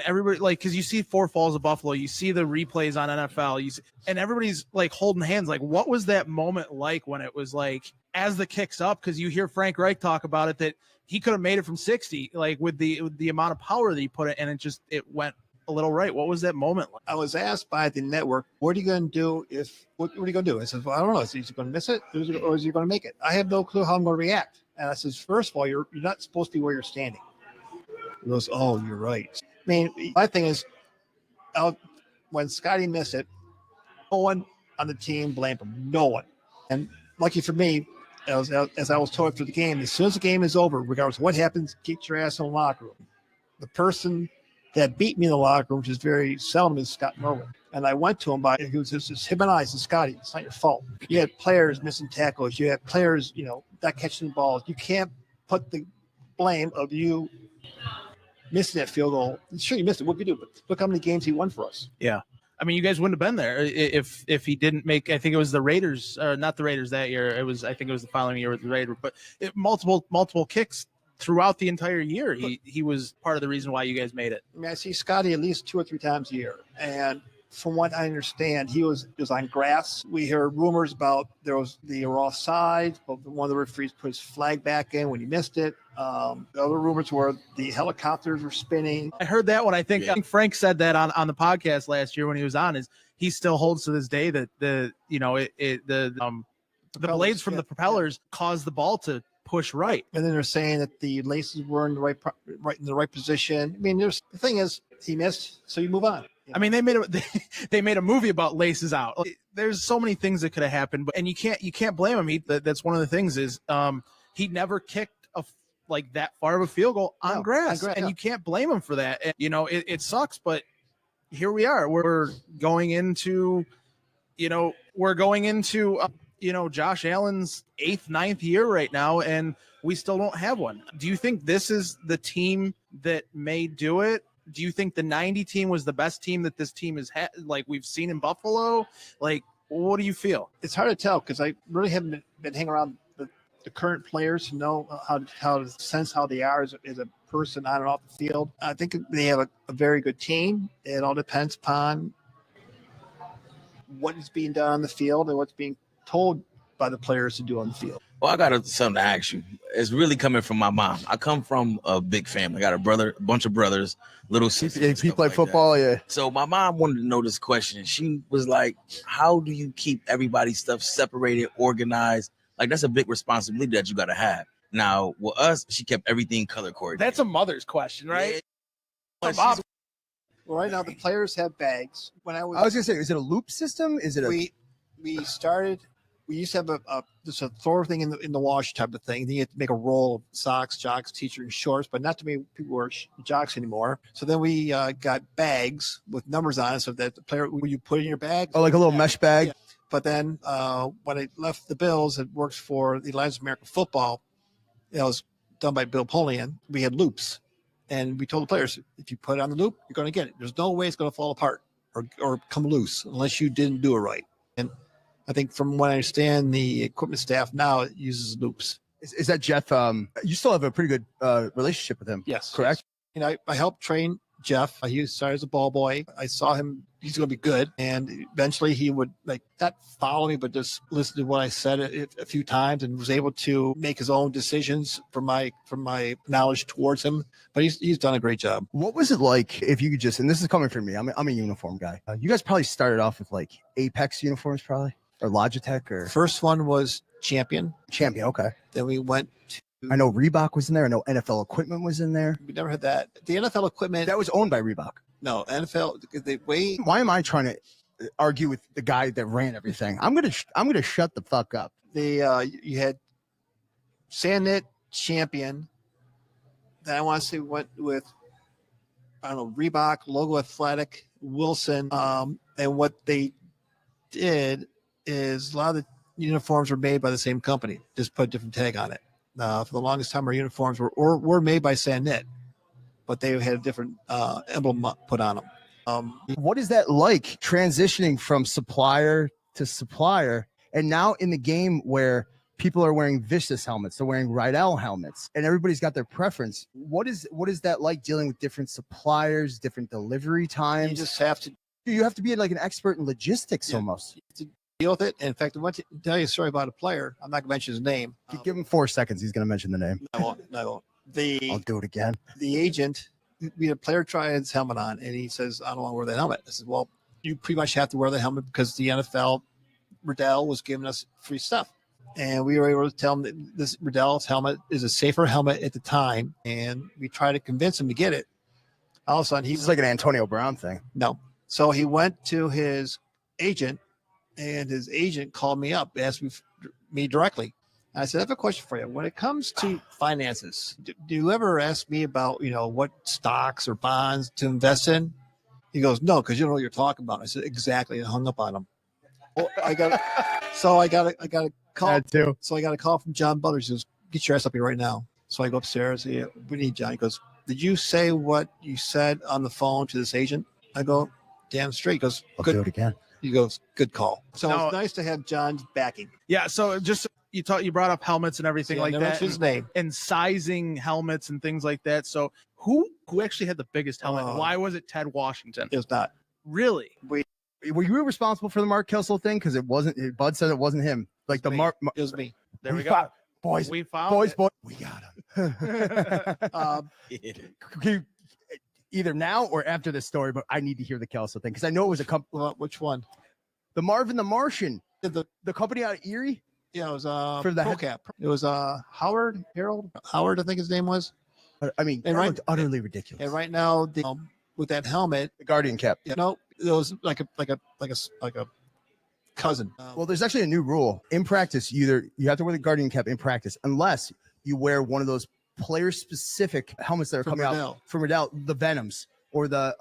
G: everybody, like, because you see Four Falls of Buffalo, you see the replays on NFL, and everybody's like holding hands. Like, what was that moment like when it was like as the kick's up? Because you hear Frank Reich talk about it that he could have made it from 60, like with the amount of power that he put it, and it went a little right. What was that moment like?
J: I was asked by the network, what are you going to do what are you going to do? I said, well, I don't know. Is he going to miss it or is he going to make it? I have no clue how I'm going to react. And I says, first of all, you're not supposed to be where you're standing. He goes, oh, you're right. I mean, my thing is, when Scotty missed it, no one on the team blamed him. No one. And lucky for me, as I was told after the game, as soon as the game is over, regardless of what happens, get your ass in the locker room. The person that beat me in the locker room, which is very seldom, is Scott Merwin. And I went to him he was just him and I said, Scotty, it's not your fault. You had players missing tackles. You had players, not catching the balls. You can't put the blame of you missing that field goal. Sure, you missed it. What did you do? But look how many games he won for us.
G: Yeah. I mean, you guys wouldn't have been there if he didn't make. I think it was the Raiders, not the Raiders that year. I think it was the following year with the Raiders. But multiple kicks throughout the entire year. He was part of the reason why you guys made it.
J: I mean, I see Scotty at least 2 or 3 times a year, and from what I understand, he was on grass. We heard rumors about they were offside, but one of the referees put his flag back in when he missed it. The other rumors were the helicopters were spinning.
G: I heard that one. I think Frank said that on the podcast last year when he was on. Is he still holds to this day that the blades from the propellers caused the ball to push right,
J: and then they're saying that the laces were in the right position. I mean, the thing is, he missed, so you move on.
G: I mean, they made a movie about laces out. There's so many things that could have happened, but you can't blame him. That's one of the things is he never kicked that far of a field goal on grass, and you can't blame him for that. And, it sucks, but here we are. We're going into Josh Allen's 8th, 9th year right now, and we still don't have one. Do you think this is the team that may do it? Do you think the 90 team was the best team that this team has had, like we've seen in Buffalo? Like, what do you feel?
J: It's hard to tell because I really haven't been hanging around the current players to know how to sense how they are as a person on and off the field. I think they have a very good team. It all depends upon what is being done on the field and what's being told by the players to do on the field.
D: Well, I got something to ask you. It's really coming from my mom. I come from a big family. I got a bunch of brothers, little sisters.
C: He played football, yeah.
D: So my mom wanted to know this question. She was like, how do you keep everybody's stuff separated, organized? Like, that's a big responsibility that you got to have. Now, with us, she kept everything color coordinated.
G: That's a mother's question, right?
D: Yeah.
J: Well, right now, the players have bags.
C: I was going to say, is it a loop system? Is it we used to have just a throw thing in the wash type of thing. Then you had to make a roll of socks, jocks, t-shirt, and shorts, but not too many people wear jocks anymore. So then we got bags with numbers on it so that the player, when you put it in your bag. Oh, like a little mesh bag?
J: Yeah. But then when I left the Bills, it works for the Alliance of American Football. It was done by Bill Polian. We had loops. And we told the players, if you put it on the loop, you're going to get it. There's no way it's going to fall apart or come loose unless you didn't do it right. And I think from what I understand, the equipment staff now uses loops.
C: Is that Jeff? You still have a pretty good relationship with him.
J: Yes.
C: Correct?
J: I helped train Jeff. He started as a ball boy. I saw him. He's going to be good. And eventually he would not follow me, but just listen to what I said a few times and was able to make his own decisions from my knowledge towards him. But he's done a great job.
C: What was it like if you could just, and this is coming from me, I'm a uniform guy. You guys probably started off with Apex uniforms probably, or Logitech, or?
J: First one was Champion.
C: Okay.
J: Then we went to,
C: I know Ribbeck was in there. I know NFL equipment was in there.
J: We never had that. The NFL equipment.
C: That was owned by Ribbeck.
J: No, NFL. They wait.
C: Why am I trying to argue with the guy that ran everything? I'm gonna shut the fuck up.
J: You had Sandnet champion. Then I want to say went with, I don't know, Ribbeck, Logo Athletic, Wilson. And what they did is a lot of the uniforms were made by the same company, just put a different tag on it. For the longest time, our uniforms were made by Sandnet, but they had a different emblem put on them.
C: What is that like, transitioning from supplier to supplier, and now in the game where people are wearing Vicious helmets, they're wearing Rydell helmets, and everybody's got their preference. What is that like, dealing with different suppliers, different delivery times?
J: You just have to.
C: You have to be like an expert in logistics almost.
J: To deal with it. In fact, I want to tell you a story about a player. I'm not going to mention his name.
C: Give him 4 seconds. He's going to mention the name.
J: I won't. I'll
C: do it again.
J: The agent, we had a player try his helmet on, and he says, "I don't want to wear that helmet." I said, "Well, you pretty much have to wear the helmet because the NFL, Rydell, was giving us free stuff." And we were able to tell him that this Rydell's helmet is a safer helmet at the time. And we tried to convince him to get it. All of a sudden,
C: It's like an Antonio Brown thing.
J: No. So he went to his agent, and his agent called me up, asked me directly. I said, "I have a question for you. When it comes to finances, do you ever ask me about, what stocks or bonds to invest in?" He goes, "No, because you don't know what you're talking about." I said, "Exactly." And hung up on him. Well, I got a call.
C: Too.
J: So I got a call from John Butler. He says, "Get your ass up here right now." So I go upstairs. "Yeah, we need John." He goes, "Did you say what you said on the phone to this agent?" I go, "Damn straight." He goes,
C: I'll
J: "Good."
C: do it again.
J: He goes, "Good call." So
G: No.
J: it's nice to have John's backing.
G: Yeah. So just you brought up helmets and everything like
J: never
G: that,
J: mentioned his name.
G: and sizing helmets and things like that. So who actually had the biggest helmet? And why was it Ted Washington?
J: It was not.
G: Really?
C: Were you responsible for the Mark Kessel thing? Because it wasn't. Bud said it wasn't him. Like the
J: Me.
C: Mark.
J: It was me.
G: There we go.
C: Boys,
G: We found
C: boys,
G: it.
C: boys. We got him. Either now or after this story, but I need to hear the Kelso thing because I know it was a company.
J: Well, which one?
C: The Marvin the Martian,
J: The
C: company out of Erie.
J: Yeah, it was
C: For the
J: ProCap. It was Harold Howard, I think his name was.
C: I mean,
J: And
C: that
J: right-
C: looked utterly ridiculous.
J: And right now, with that helmet,
C: The Guardian cap.
J: it was like a cousin.
C: Well, there's actually a new rule in practice. You have to wear the Guardian cap in practice, unless you wear one of those player-specific helmets that are
J: From
C: coming
J: Rydell.
C: out from Rydell, the Venoms or the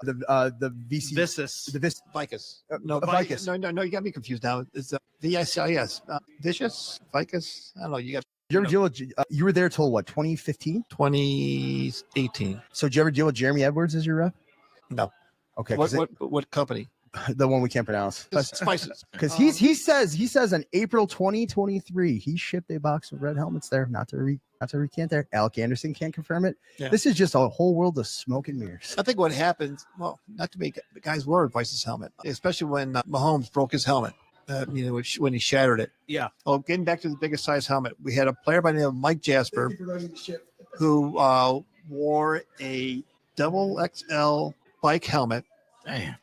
C: VC.
G: Vicious.
C: The Vis.
J: Vicus.
C: Vicus.
J: No, you got me confused now. It's VICIS. Vicious, Vicus. I don't know. You got
C: Did you ever deal with? You were there till what? 2015.
J: 2018.
C: So did you ever deal with Jeremy Edwards as your rep?
J: No.
C: Okay.
J: What company?
C: The one we can't pronounce.
J: Spices.
C: Because he says on April 2023 he shipped a box of red helmets there. Not to recant there. Alec Anderson can't confirm it.
J: Yeah.
C: This is just a whole world of smoke and mirrors.
J: I think what happens, well, not to make the guys wear Vice's helmet, especially when Mahomes broke his helmet, when he shattered it.
G: Yeah.
J: Oh, getting back to the biggest size helmet, we had a player by the name of Mike Jasper who wore a double XL bike helmet.
D: Damn.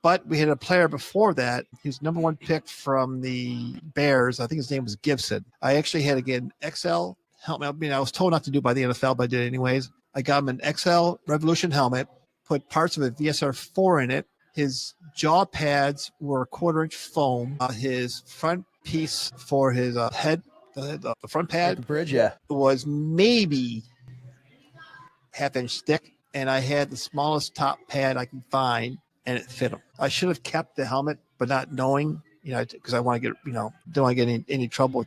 J: But we had a player before that. He was number one pick from the Bears. I think his name was Gibson. I actually had, again, XL helmet. I mean, I was told not to do by the NFL, but I did anyways. I got him an XL Revolution helmet, put parts of a VSR4 in it. His jaw pads were 1/4-inch foam. His front piece for his head, the front pad,
C: Bridge, yeah.
J: was maybe 1/2-inch thick. And I had the smallest top pad I could find, and it fit him. I should have kept the helmet, but not knowing, because I want to get, don't want to get any trouble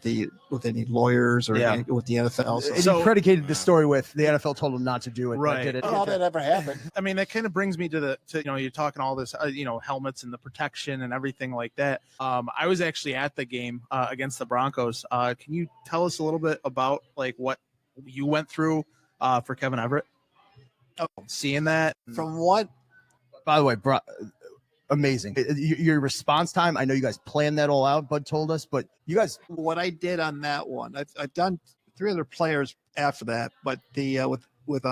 J: with any lawyers or with the NFL.
C: So he predicated the story with the NFL told him not to do it.
G: Right.
C: Did it.
J: All that ever happened.
G: I mean, that kind of brings me to you're talking all this, helmets and the protection and everything like that. I was actually at the game against the Broncos. Can you tell us a little bit about like what you went through for Kevin Everett?
J: Oh.
G: Seeing that
J: From what?
C: By the way, bro, amazing. Your response time. I know you guys planned that all out. Bud told us, but you guys.
J: What I did on that one, I've done 3 other players after that, but the with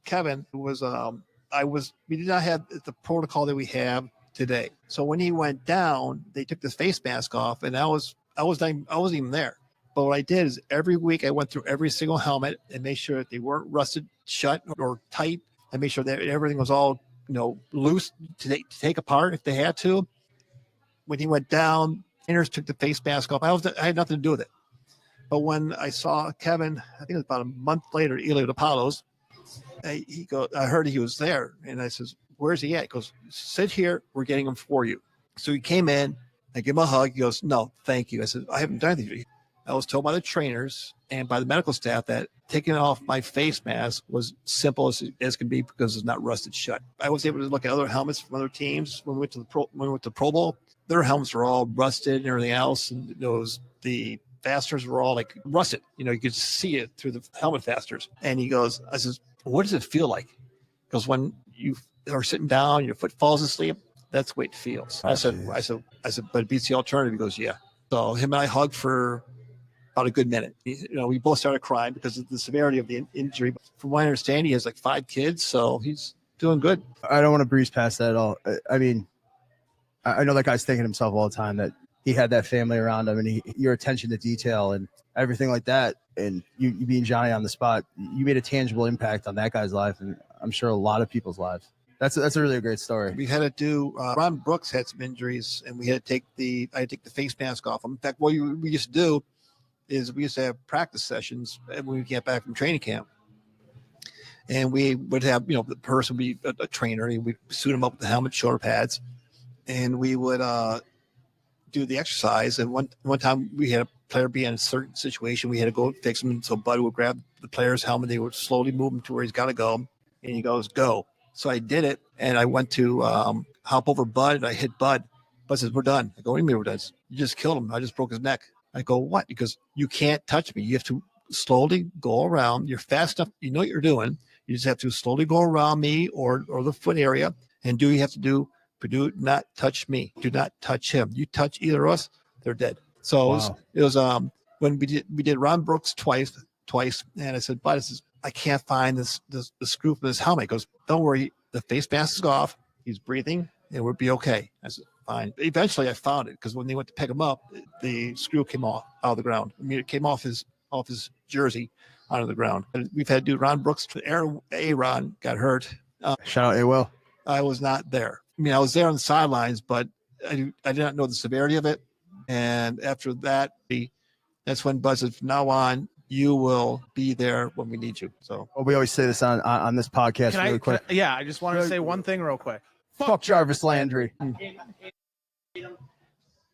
J: Kevin was we did not have the protocol that we have today. So when he went down, they took the face mask off, and I wasn't even there. But what I did is every week I went through every single helmet and made sure that they weren't rusted shut or tight. I made sure that everything was all loose to take apart if they had to. When he went down, trainers took the face mask off. I had nothing to do with it. But when I saw Kevin, I think it was about a month later, Elliot Apollo's, I heard he was there. And I says, where's he at? He goes, sit here. We're getting him for you. So he came in. I give him a hug. He goes, no, thank you. I said, I haven't done anything. I was told by the trainers and by the medical staff that taking off my face mask was simple as can be because it's not rusted shut. I was able to look at other helmets from other teams when we went to the Pro Bowl. Their helmets were all rusted and everything else, and the fasteners were all like rusted. You could see it through the helmet fasteners. And I says, what does it feel like? Because when you are sitting down, your foot falls asleep, that's the way it feels. I said, but it beats the alternative. He goes, yeah. So him and I hugged for about a good minute. We both started crying because of the severity of the injury. From what I understand, he has like 5 kids, so he's doing good.
C: I don't want to breeze past that at all. I mean, I know that guy's thinking to himself all the time that he had that family around him, and your attention to detail and everything like that, and you being Johnny on the spot, you made a tangible impact on that guy's life, and I'm sure a lot of people's lives. That's a really great story.
J: We had to do. Ron Brooks had some injuries, and I had to take the face mask off him. In fact, what we used to do is we used to have practice sessions when we get back from training camp, and we would have the person would be a trainer, and we'd suit him up with the helmet, shoulder pads, and we would do the exercise. And one time we had a player be in a certain situation, we had to go fix him. And so Bud would grab the player's helmet, they would slowly move him to where he's got to go, and he goes, go. So I did it, and I went to hop over Bud, and I hit Bud. Bud says, we're done. I go, what do you mean we're done? You just killed him. I just broke his neck. I go, what? Because you can't touch me. You have to slowly go around. You're fast enough. You know what you're doing. You just have to slowly go around me or the foot area and do what you have to do. But do not touch me. Do not touch him. You touch either of us, they're dead. So wow. it was when we did Ron Brooks twice, and I said, Bud, I can't find the screw from this helmet. He goes, don't worry, the face mask is off. He's breathing. It would be okay. I said, fine. Eventually, I found it because when they went to pick him up, the screw came off out of the ground. I mean, it came off his jersey onto the ground. And we've had to do Ron Brooks. Aaron got hurt.
C: Shout out A-Will.
J: I was not there. I mean, I was there on the sidelines, but I did not know the severity of it. And after that, that's when Buzz said, from now on, you will be there when we need you. So
C: we always say this on this podcast really quick.
G: I just wanted to say one thing real quick.
C: Fuck Jarvis Landry.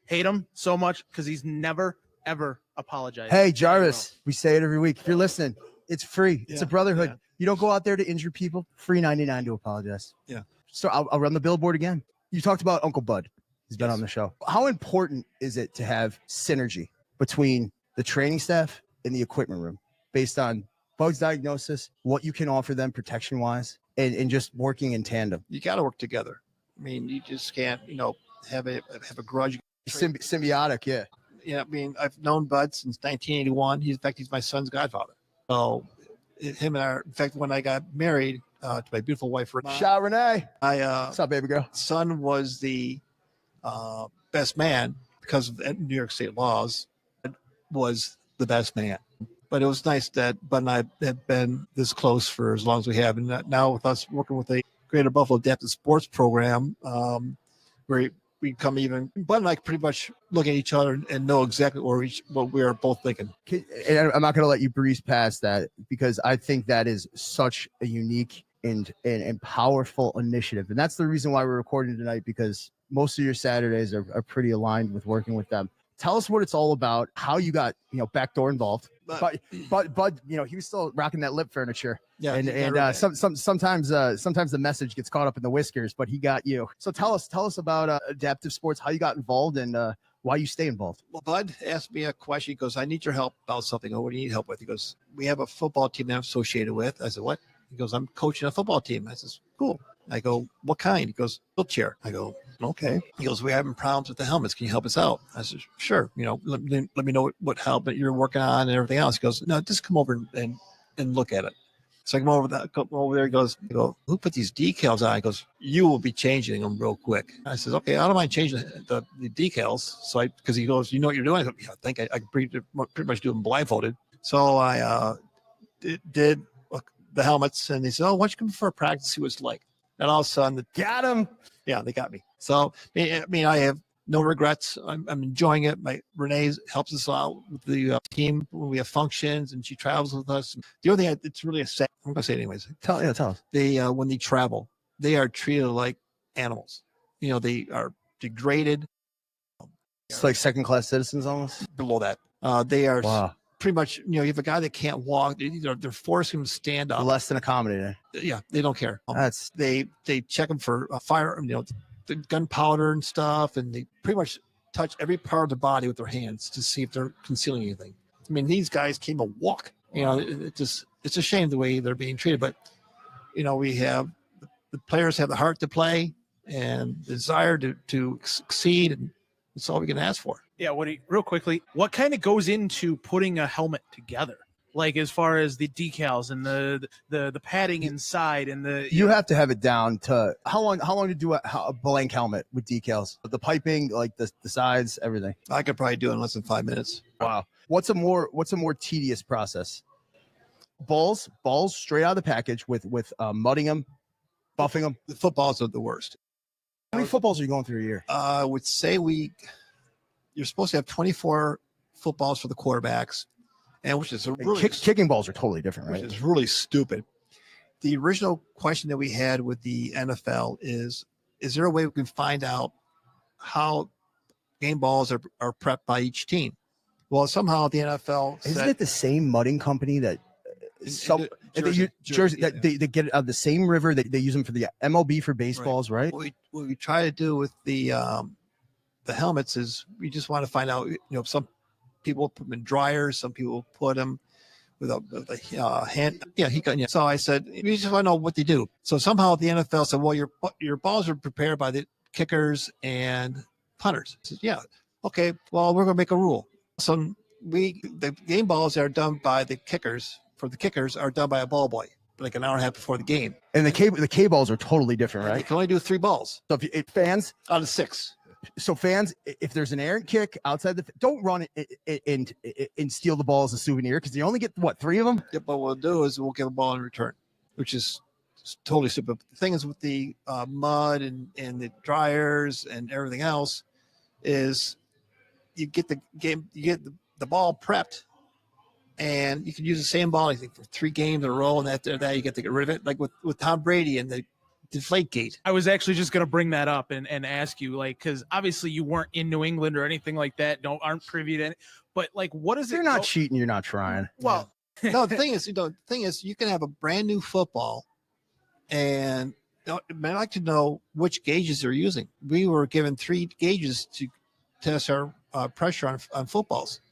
G: Hate him so much because he's never, ever apologized.
C: Hey, Jarvis, we say it every week. If you're listening, it's free. It's a brotherhood. Yeah. You don't go out there to injure people. Free 99 to apologize.
J: Yeah.
C: So I'll run the billboard again. You talked about Uncle Bud. He's been on the show. How important is it to have synergy between the training staff and the equipment room based on Bud's diagnosis, what you can offer them protection-wise, and just working in tandem?
J: You got to work together. I mean, you just can't, have a grudge.
C: Symbiotic, yeah.
J: Yeah, I mean, I've known Bud since 1981. In fact, he's my son's godfather. So him and in fact, when I got married to my beautiful wife,
C: shout Renee.
J: What's
C: up, baby girl?
J: Son was the best man because of New York State laws. Was the best man. But it was nice that Bud and I have been this close for as long as we have. And now with us working with a Greater Buffalo Adaptive Sports Program, where we come even, Bud and I pretty much look at each other and know exactly what we are both thinking.
C: And I'm not going to let you breeze past that because I think that is such a unique and powerful initiative. And that's the reason why we're recording tonight, because most of your Saturdays are pretty aligned with working with them. Tell us what it's all about, how you got, backdoor involved. But he was still rocking that lip furniture.
J: Yeah.
C: And sometimes the message gets caught up in the whiskers, but he got you. So tell us about adaptive sports, how you got involved and why you stay involved.
J: Well, Bud asked me a question. He goes, I need your help about something. Oh, what do you need help with? He goes, we have a football team that I'm associated with. I said, what? He goes, I'm coaching a football team. I says, cool. I go, what kind? He goes, wheelchair. I go, okay. He goes, we're having problems with the helmets. Can you help us out? I said, sure. Let me know what helmet you're working on and everything else. He goes, no, just come over and look at it. So I come over there. He goes, who put these decals on? He goes, you will be changing them real quick. I says, okay, I don't mind changing the decals. So because he goes, you know what you're doing? I go, yeah, I think I can pretty much do them blindfolded. So I did the helmets, and they said, oh, why don't you come for a practice, see what it's like? And all of a sudden,
C: Got him.
J: yeah, they got me. So, I mean, I have no regrets. I'm enjoying it. Renee helps us out with the team when we have functions, and she travels with us. The only thing it's really a sad. I'm gonna say it anyways.
C: Tell us.
J: They when they travel, they are treated like animals. You know, they are degraded.
C: It's like second-class citizens almost.
J: Below that, they are
C: Wow.
J: pretty much. You have a guy that can't walk. They're forcing him to stand up.
C: Less than accommodating.
J: Yeah, they don't care.
C: That's
J: They check them for fire. The gunpowder and stuff, and they pretty much touch every part of the body with their hands to see if they're concealing anything. I mean, these guys can't even walk. It's a shame the way they're being treated. But we have the players have the heart to play and desire to succeed, and that's all we can ask for.
G: Yeah, real quickly, what kind of goes into putting a helmet together? Like as far as the decals and the padding inside and
C: you have to have it down to how long to do a blank helmet with decals, the piping, like the sides, everything.
J: I could probably do it in less than 5 minutes.
C: Wow. What's a more tedious process? Balls straight out of the package with mudding them, buffing them.
J: The footballs are the worst.
C: How many footballs are you going through a year?
J: I would say you're supposed to have 24 footballs for the quarterbacks. And which is really
C: kicking balls are totally different, right?
J: Which is really stupid. The original question that we had with the NFL is there a way we can find out how game balls are prepped by each team? Well, somehow the NFL
C: isn't it the same mudding company that Jersey that they get it out of the same river that they use them for the MLB for baseballs, right?
J: What we try to do with the helmets is we just want to find out, some people put them in dryers. Some people put them with a hand. Yeah, So I said, we just want to know what they do. So somehow the NFL said, well, your balls are prepared by the kickers and punters. I said, yeah, okay. Well, we're going to make a rule. So the game balls that are done by the kickers are done by a ball boy, like an hour and a half before the game.
C: And the K balls are totally different, right?
J: You can only do 3 balls.
C: So if fans
J: out of 6.
C: So fans, if there's an errant kick outside don't run it and steal the ball as a souvenir because you only get 3 of them.
J: Yeah, but what we'll do is we'll give a ball in return, which is totally stupid. The thing is with the mud and the dryers and everything else is you get the ball prepped, and you can use the same ball I think for 3 games in a row, and after that you get to get rid of it, like with Tom Brady and the Deflategate.
G: I was actually just going to bring that up and ask you, because obviously you weren't in New England or anything like that, aren't privy to it, but what is it?
C: You're not cheating. You're not trying.
G: Well,
J: no, the thing is, you can have a brand new football, and I'd like to know which gauges they're using. We were given 3 gauges to test our pressure on footballs.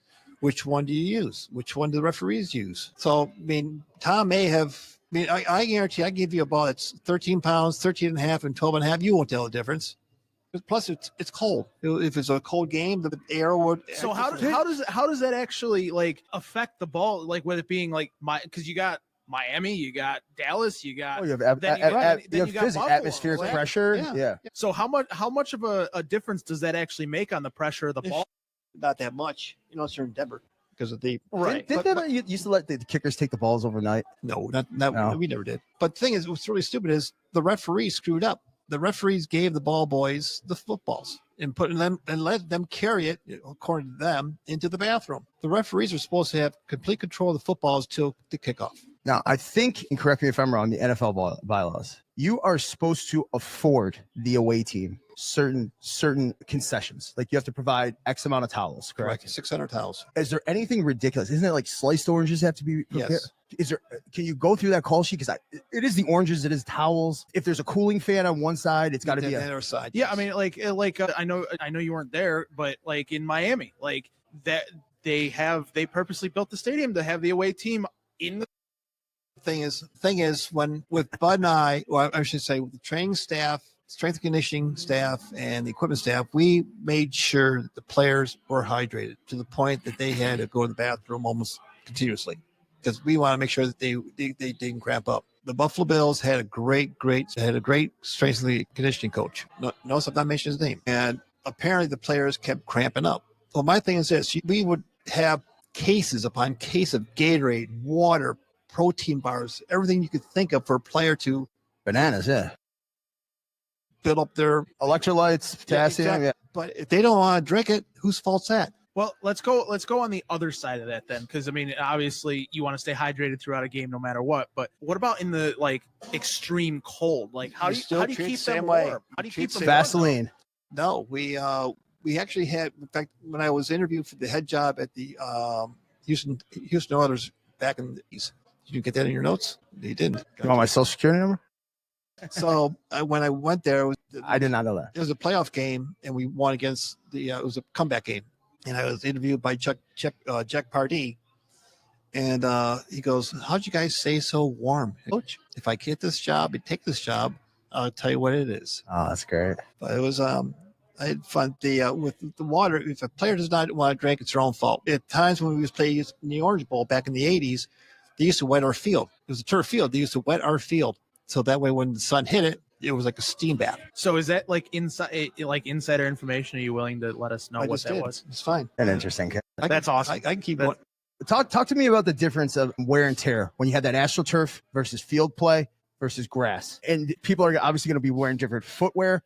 J: Which one do you use? Which one do the referees use? So, Tom may have. I guarantee I give you a ball that's 13 pounds, 13 and a half, and 12 and a half. You won't tell the difference. Plus, it's cold. If it's a cold game, the air would.
G: So how does that actually affect the ball? With it being because you got Miami, you got Dallas, you got
C: you have atmospheric pressure. Yeah.
G: So how much of a difference does that actually make on the pressure of the ball?
J: Not that much. It's in Denver. Because of the
G: right.
C: Did they used to let the kickers take the balls overnight?
J: No, no. We never did. But the thing is, what's really stupid is the referees screwed up. The referees gave the ball boys the footballs and put them and let them carry it, according to them, into the bathroom. The referees are supposed to have complete control of the footballs till the kickoff.
C: Now, I think, and correct me if I'm wrong, the NFL bylaws, you are supposed to afford the away team certain concessions. Like you have to provide X amount of towels, correct?
J: 600 towels.
C: Is there anything ridiculous? Isn't it like sliced oranges have to be prepared?
J: Yes.
C: Is there? Can you go through that call sheet? Because it is the oranges, it is towels. If there's a cooling fan on one side, it's got to be
J: on the other side.
G: Yeah, I mean, I know you weren't there, but in Miami, that they purposely built the stadium to have the away team in the.
J: Thing is when with Bud and I should say with the training staff, strength and conditioning staff, and the equipment staff, we made sure that the players were hydrated to the point that they had to go to the bathroom almost continuously because we want to make sure that they didn't cramp up. The Buffalo Bills had a great strength and conditioning coach. Notice I'm not mentioning his name. And apparently the players kept cramping up. Well, my thing is this: we would have cases upon case of Gatorade, water, protein bars, everything you could think of for a player to
C: bananas, yeah.
J: build up their
C: electrolytes, potassium.
J: exactly.
C: Yeah.
J: But if they don't want to drink it, whose fault's that?
G: Well, let's go on the other side of that then, because I mean, obviously you want to stay hydrated throughout a game no matter what. But what about in the like extreme cold? Like how do you
J: treat
G: keep
J: the same
G: them
J: way.
G: warm? How do you
J: Treat
G: keep them
J: the same way.
C: Vaseline.
J: No, we actually had. In fact, when I was interviewed for the head job at the Houston Oilers back in the East, did you get that in your notes? You didn't.
C: You want my social security number?
J: So when I went there,
C: I did not know that.
J: it was a playoff game, and we won against the. It was a comeback game, and I was interviewed by Jack Pardee, and he goes, "How'd you guys stay so warm, Coach? If I get this job and take this job, I'll tell you what it is."
C: Oh, that's great.
J: But it was I had fun. With the water, if a player does not want to drink, it's their own fault. At times when we was playing in the Orange Bowl back in the '80s, they used to wet our field. It was a turf field. They used to wet our field. So that way, when the sun hit it, it was like a steam bath.
G: So is that like insider information? Are you willing to let us know what that was?
J: It's fine.
C: An interesting kid.
G: That's awesome.
J: I can keep going.
C: Talk to me about the difference of wear and tear when you had that AstroTurf versus field play versus grass. And people are obviously going to be wearing different footwear.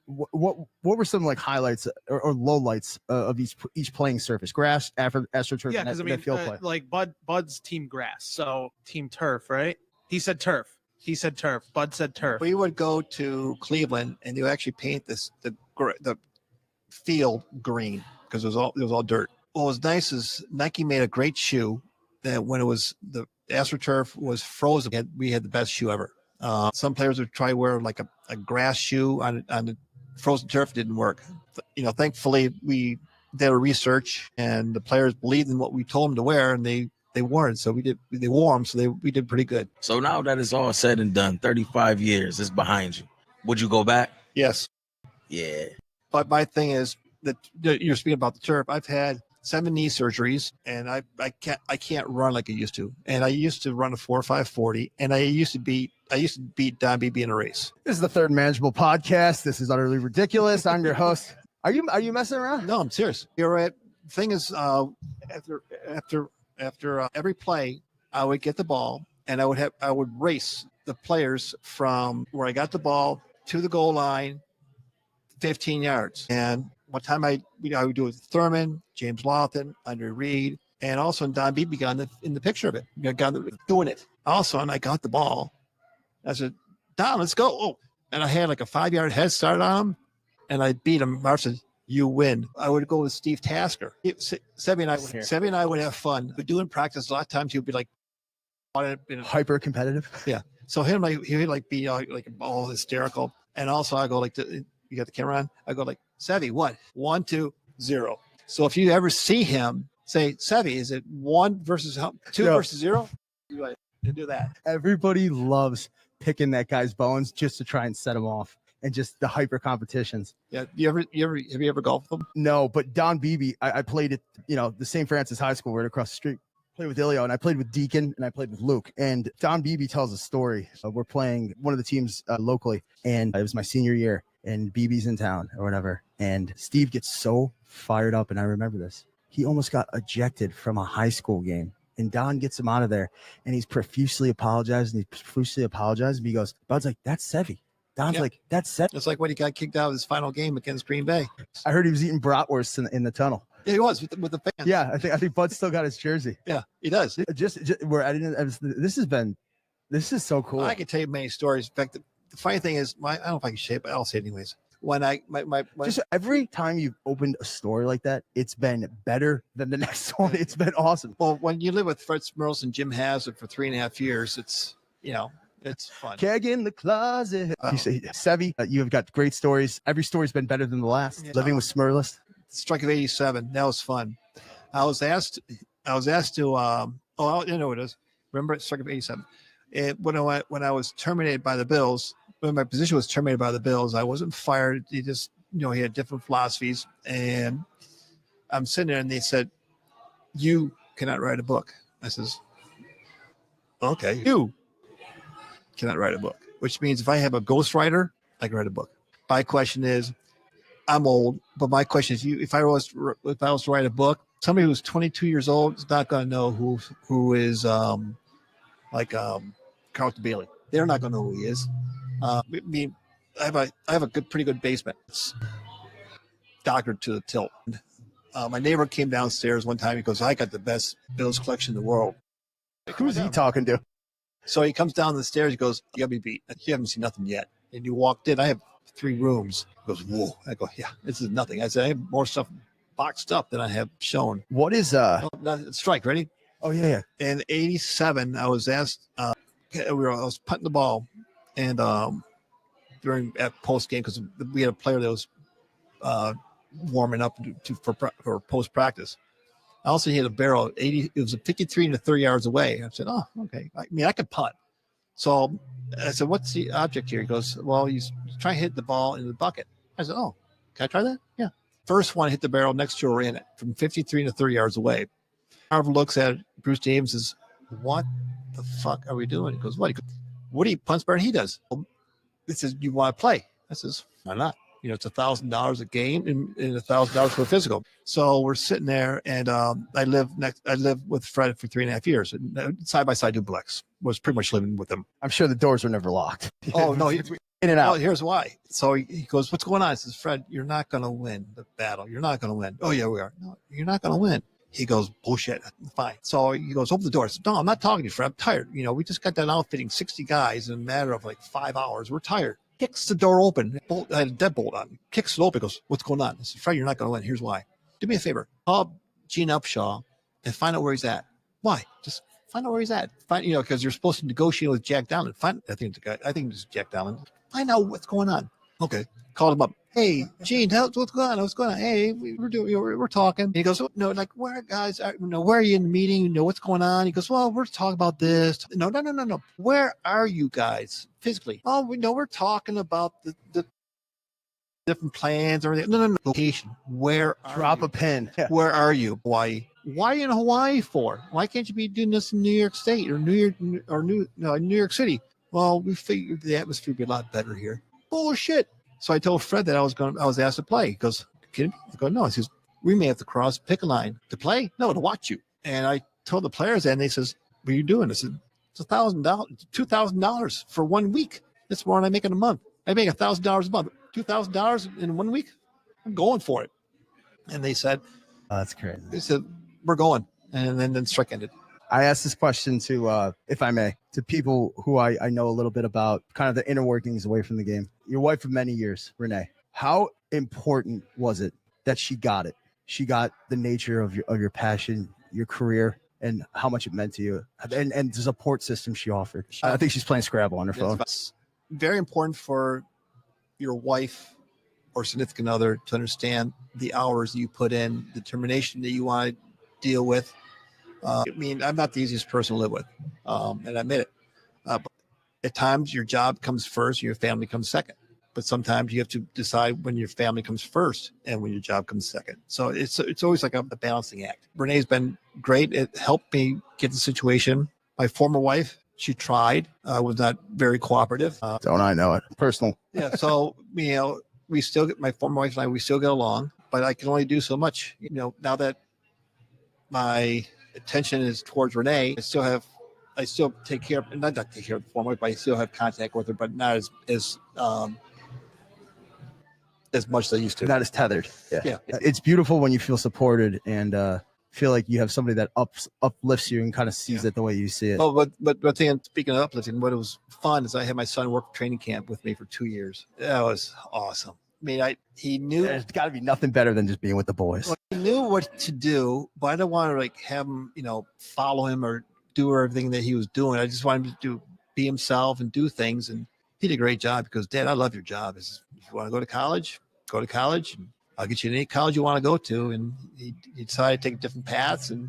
C: What were some like highlights or lowlights of each playing surface? Grass, AstroTurf,
G: Yeah, because I mean,
C: field play.
G: like Bud's team grass, so team turf, right? He said turf. Bud said turf.
J: We would go to Cleveland, and they would actually paint the field green because it was all dirt. What was nice is Nike made a great shoe that when it was the AstroTurf was frozen, we had the best shoe ever. Some players would try to wear like a grass shoe on the frozen turf. Didn't work. Thankfully we did our research, and the players believed in what we told them to wear, and they wore it. So they wore them. So we did pretty good.
D: So now that it's all said and done, 35 years is behind you. Would you go back?
J: Yes.
D: Yeah.
J: But my thing is that you're speaking about the turf. I've had 7 knee surgeries, and I can't run like I used to. And I used to run a 4.5 and I used to beat Don Beebe in a race.
C: This is the Third Manageable Podcast. This is utterly ridiculous. I'm your host. Are you messing around?
J: No, I'm serious. You're right. The thing is, after every play, I would get the ball, and I would race the players from where I got the ball to the goal line, 15 yards. And one time I would do it with Thurman, James Lawton, Andre Reed, and also Don Beebe got in the picture of it. Got doing it. Also, and I got the ball. I said, Don, let's go. Oh, and I had like a 5-yard head start on him, and I beat him. Marv said, you win. I would go with Steve Tasker. Sebby and I would have fun. We'd do in practice. A lot of times he would be like
C: hyper competitive.
J: Yeah. So he would be like all hysterical. And also I go like, you got the camera on? I go like, Sebby, what? 1, 2, 0. So if you ever see him, say, Sebby, is it 1 versus 2 versus 0? You do that.
C: Everybody loves picking that guy's bones just to try and set him off. And just the hyper competitions.
J: Yeah. Have you ever golfed with them?
C: No, but Don Beebe, I played at the St. Francis High School right across the street. Played with Ilio, and I played with Deacon, and I played with Luke. And Don Beebe tells a story. We're playing one of the teams locally, and it was my senior year, and Beebe's in town or whatever. And Steve gets so fired up, and I remember this. He almost got ejected from a high school game. And Don gets him out of there, and he's profusely apologizing. He goes, Bud's like, that's Sevy. Don's like, that's set.
J: It's like when he got kicked out of his final game against Green Bay.
C: I heard he was eating bratwurst in the tunnel.
J: Yeah, he was with the fans.
C: Yeah, I think Bud still got his jersey.
J: Yeah, he does.
C: Just where I didn't. This is so cool.
J: I can tell you many stories. In fact, the funny thing is, I don't know if I can say it, but I'll say it anyways. When just
C: every time you've opened a story like that, it's been better than the next one. It's been awesome.
J: Well, when you live with Fred Smirls and Jim Hazard for 3.5 years, it's it's fun.
C: Keg in the closet. You say, Sevy, you have got great stories. Every story's been better than the last. Yeah. Living with Smurless.
J: Strike of 87. That was fun. I was asked to, I know what it is. Remember Strike of 87. When I was terminated by the Bills, when my position was terminated by the Bills, I wasn't fired. He just, he had different philosophies. And I'm sitting there and they said, you cannot write a book. I says, okay, you cannot write a book, which means if I have a ghostwriter, I can write a book. My question is, I'm old, but my question is, if I was to write a book, somebody who's 22 years old is not going to know who is Carlton Bailey. They're not going to know who he is. I have a pretty good basement. It's doctored to the tilt. My neighbor came downstairs one time. He goes, "I got the best Bills collection in the world."
C: Who's he talking to?
J: So he comes down the stairs. He goes, "You got me beat. You haven't seen nothing yet." And you walked in. I have 3 rooms. He goes, "Whoa!" I go, "Yeah, this is nothing." I said, "I have more stuff boxed up than I have shown."
C: What is
J: strike? Ready?
C: Oh yeah.
J: In '87, I was asked. I was putting the ball, and during at post game because we had a player that was warming up for post practice. I also hit a barrel at 80. It was a 53 and 30 yards away. I said, "Oh, okay. I mean, I could punt." So I said, "What's the object here?" He goes, "Well, he's trying to hit the ball in the bucket." I said, "Oh, can I try that?" Yeah. First one hit the barrel next to her in it from 53 to 30 yards away. Harvard looks at it. Bruce James says, "What the fuck are we doing?" He goes, "What?" He goes, "Woody punts better than he does." He says, "You want to play?" I says, "Why not?" You know, it's $1,000 a game and $1,000 for a physical. So we're sitting there, and I lived with Fred for 3.5 years, side by side duplex. Was pretty much living with him.
C: I'm sure the doors were never locked.
J: Oh no,
C: in and out.
J: Oh, here's why. So he goes, "What's going on?" I says, "Fred, you're not going to win the battle. You're not going to win." "Oh yeah, we are." "No, you're not going to win." He goes, "Bullshit." "Fine." So he goes, "Open the door." I said, "No, I'm not talking to you, Fred. I'm tired. You know, we just got done outfitting 60 guys in a matter of like 5 hours. We're tired." Kicks the door open. I had a deadbolt on. Kicks it open. Goes, "What's going on?" I said, "Fred, you're not going to win. Here's why. Do me a favor. Call Gene Upshaw and find out where he's at." "Why?" "Just find out where he's at. Find, you know, because you're supposed to negotiate with Jack Dowland. I think it's Jack Dowland. Find out what's going on." "Okay." Called him up. "Hey, Gene, what's going on? What's going on?" "Hey, we're talking." And he goes, "Oh, no, like where guys? Where are you in the meeting? You know what's going on?" He goes, "Well, we're talking about this." No. "Where are you guys physically?" "Oh, we know we're talking about the different plans or everything." No. Location. Where?
C: Drop a pin. Yeah.
J: Where are you? Hawaii. Why in Hawaii for? Why can't you be doing this in New York State or New York City? "Well, we figured the atmosphere would be a lot better here." Bullshit. So I told Fred that I was asked to play. He goes, "Kidding me?" I go, "No." He says, "We may have to cross pick a line to play." "No, to watch you." And I told the players that, and they says, "What are you doing?" I said, "It's $1,000, $2,000 for 1 week. That's more than I make in a month. I make $1,000 a month. $2,000 in 1 week. I'm going for it." And they said,
C: Oh, that's crazy.
J: They said, "We're going." And then strike ended.
C: I asked this question to, if I may, to people who I know a little bit about, kind of the inner workings away from the game. Your wife of many years, Renee. How important was it that she got it? She got the nature of your passion, your career, and how much it meant to you, and the support system she offered. I think she's playing Scrabble on her phone.
J: It's very important for your wife or significant other to understand the hours you put in, the determination that you want to deal with. I mean, I'm not the easiest person to live with, and I admit it. But at times, your job comes first, your family comes second. But sometimes you have to decide when your family comes first and when your job comes second. So it's always like a balancing act. Renee's been great. It helped me get the situation. My former wife, she tried, was not very cooperative.
C: Don't I know it? Personal.
J: Yeah. So, you know, my former wife and I, we still get along, but I can only do so much. You know, now that my attention is towards Renee, I still take care of, not take care of the former wife, but I still have contact with her, but not as much as I used to.
C: Not as tethered.
J: Yeah.
C: It's beautiful when you feel supported and feel like you have somebody that uplifts you and kind of sees it the way you see it.
J: Oh, but speaking of uplifting, what was fun is I had my son work training camp with me for 2 years. That was awesome. I mean, he knew
C: there's got to be nothing better than just being with the boys.
J: He knew what to do, but I don't want to like have him, follow him or do everything that he was doing. I just wanted him to be himself and do things. And he did a great job because, Dad, I love your job. If you want to go to college, and I'll get you to any college you want to go to. And he decided to take different paths, and,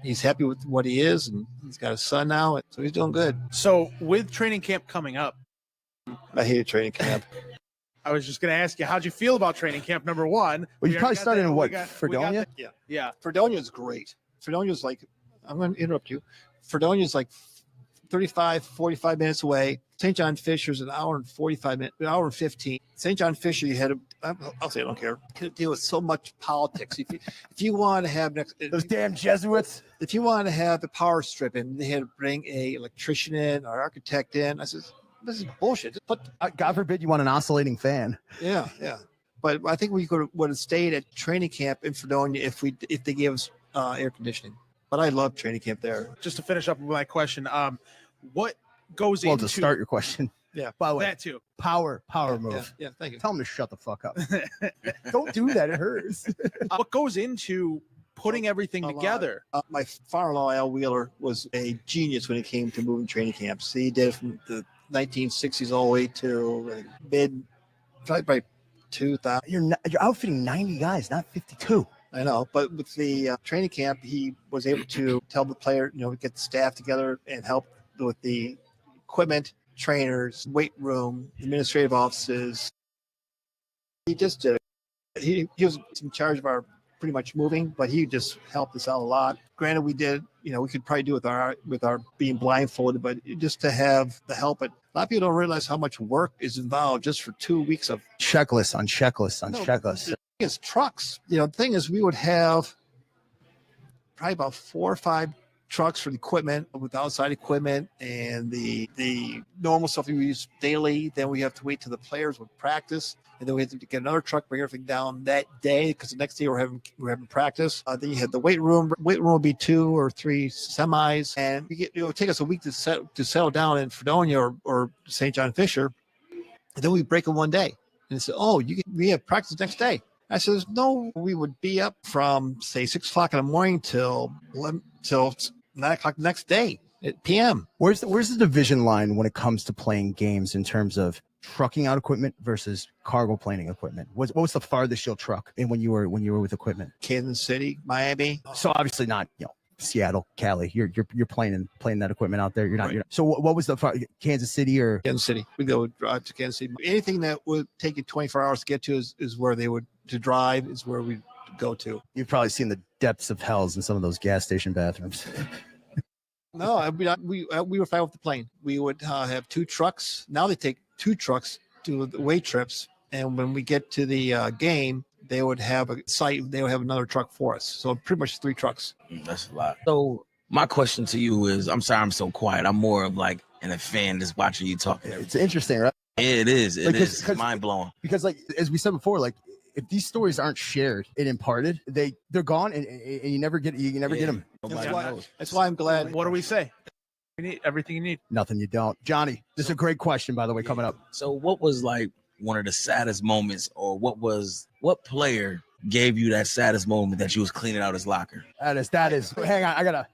J: he's happy with what he is, and he's got a son now. So he's doing good.
G: So with training camp coming up,
J: I hated training camp.
G: I was just going to ask you, how'd you feel about training camp, number one?
C: Well, you probably started in Fredonia?
J: Yeah. Fredonia is great. Fredonia's like, I'm going to interrupt you. Fredonia's like 35, 45 minutes away. St. John Fisher's an hour and 45 minutes, an hour and 15. St. John Fisher, I'll say I don't care. You deal with so much politics. If you want to have
C: those damn Jesuits,
J: if you want to have the power strip in, they had to bring a electrician in or architect in. I says, this is bullshit. Just put,
C: God forbid you want an oscillating fan.
J: yeah. But I think we would have stayed at training camp in Fredonia if they gave us air conditioning. But I love training camp there.
G: Just to finish up with my question, what goes
C: Well,
G: into
C: to start your question.
J: Yeah.
C: By the way,
G: that too?
C: power move.
J: Yeah, thank you.
C: Tell him to shut the fuck up. Don't do that. It hurts.
G: What goes into putting everything
J: A lot.
G: together?
J: My father-in-law, Al Wheeler, was a genius when it came to moving training camps. He did it from the 1960s all the way to probably 2000.
C: You're outfitting 90 guys, not 52.
J: I know, but with the training camp, he was able to tell the player, get the staff together and help with the equipment, trainers, weight room, administrative offices. He just did it. He was in charge of our pretty much moving, but he just helped us out a lot. Granted, we did, we could probably do with our being blindfolded, but just to have the help. But a lot of people don't realize how much work is involved just for 2 weeks of
C: Checklist on checklist on checklist.
J: It's trucks. The thing is, we would have probably about 4 or 5 trucks for the equipment, with outside equipment and the normal stuff we use daily. Then we have to wait till the players would practice, and then we have to get another truck, bring everything down that day because the next day we're having practice. Then you had the weight room. Weight room would be 2 or 3 semis, and it would take us a week to settle down in Fredonia or St. John Fisher, and then we break in one day. And they said, we have practice next day. I said, no, we would be up from, say, 6 o'clock in the morning till 9 o'clock the next day at PM.
C: Where's the division line when it comes to playing games in terms of trucking out equipment versus cargo planing equipment? What was the farthest you'll truck in when you were with equipment?
J: Kansas City, Miami.
C: So obviously not, Seattle, Cali. You're playing that equipment out there. You're not.
J: Right.
C: You're not. So what was the Kansas City or
J: Kansas City? We go drive to Kansas City. Anything that would take you 24 hours to get to is where they would to drive is where we go to.
C: You've probably seen the depths of hells in some of those gas station bathrooms.
J: No, we were fine with the plane. We would have 2 trucks. Now they take 2 trucks to the away trips, and when we get to the game, they would have a site. They would have another truck for us. So pretty much 3 trucks.
D: That's a lot. So my question to you is, I'm sorry I'm so quiet. I'm more of like a fan just watching you talk.
C: It's interesting, right?
D: Yeah, it is. It is. It's mind blowing.
C: Because as we said before, if these stories aren't shared and imparted, they're gone, and you never get them.
J: That's why I'm glad.
G: What do we say? You need everything you need.
C: Nothing you don't. Johnny, this is a great question, by the way, coming up.
D: So what was one of the saddest moments, or what player gave you that saddest moment that you was cleaning out his locker?
C: That is. Hang on,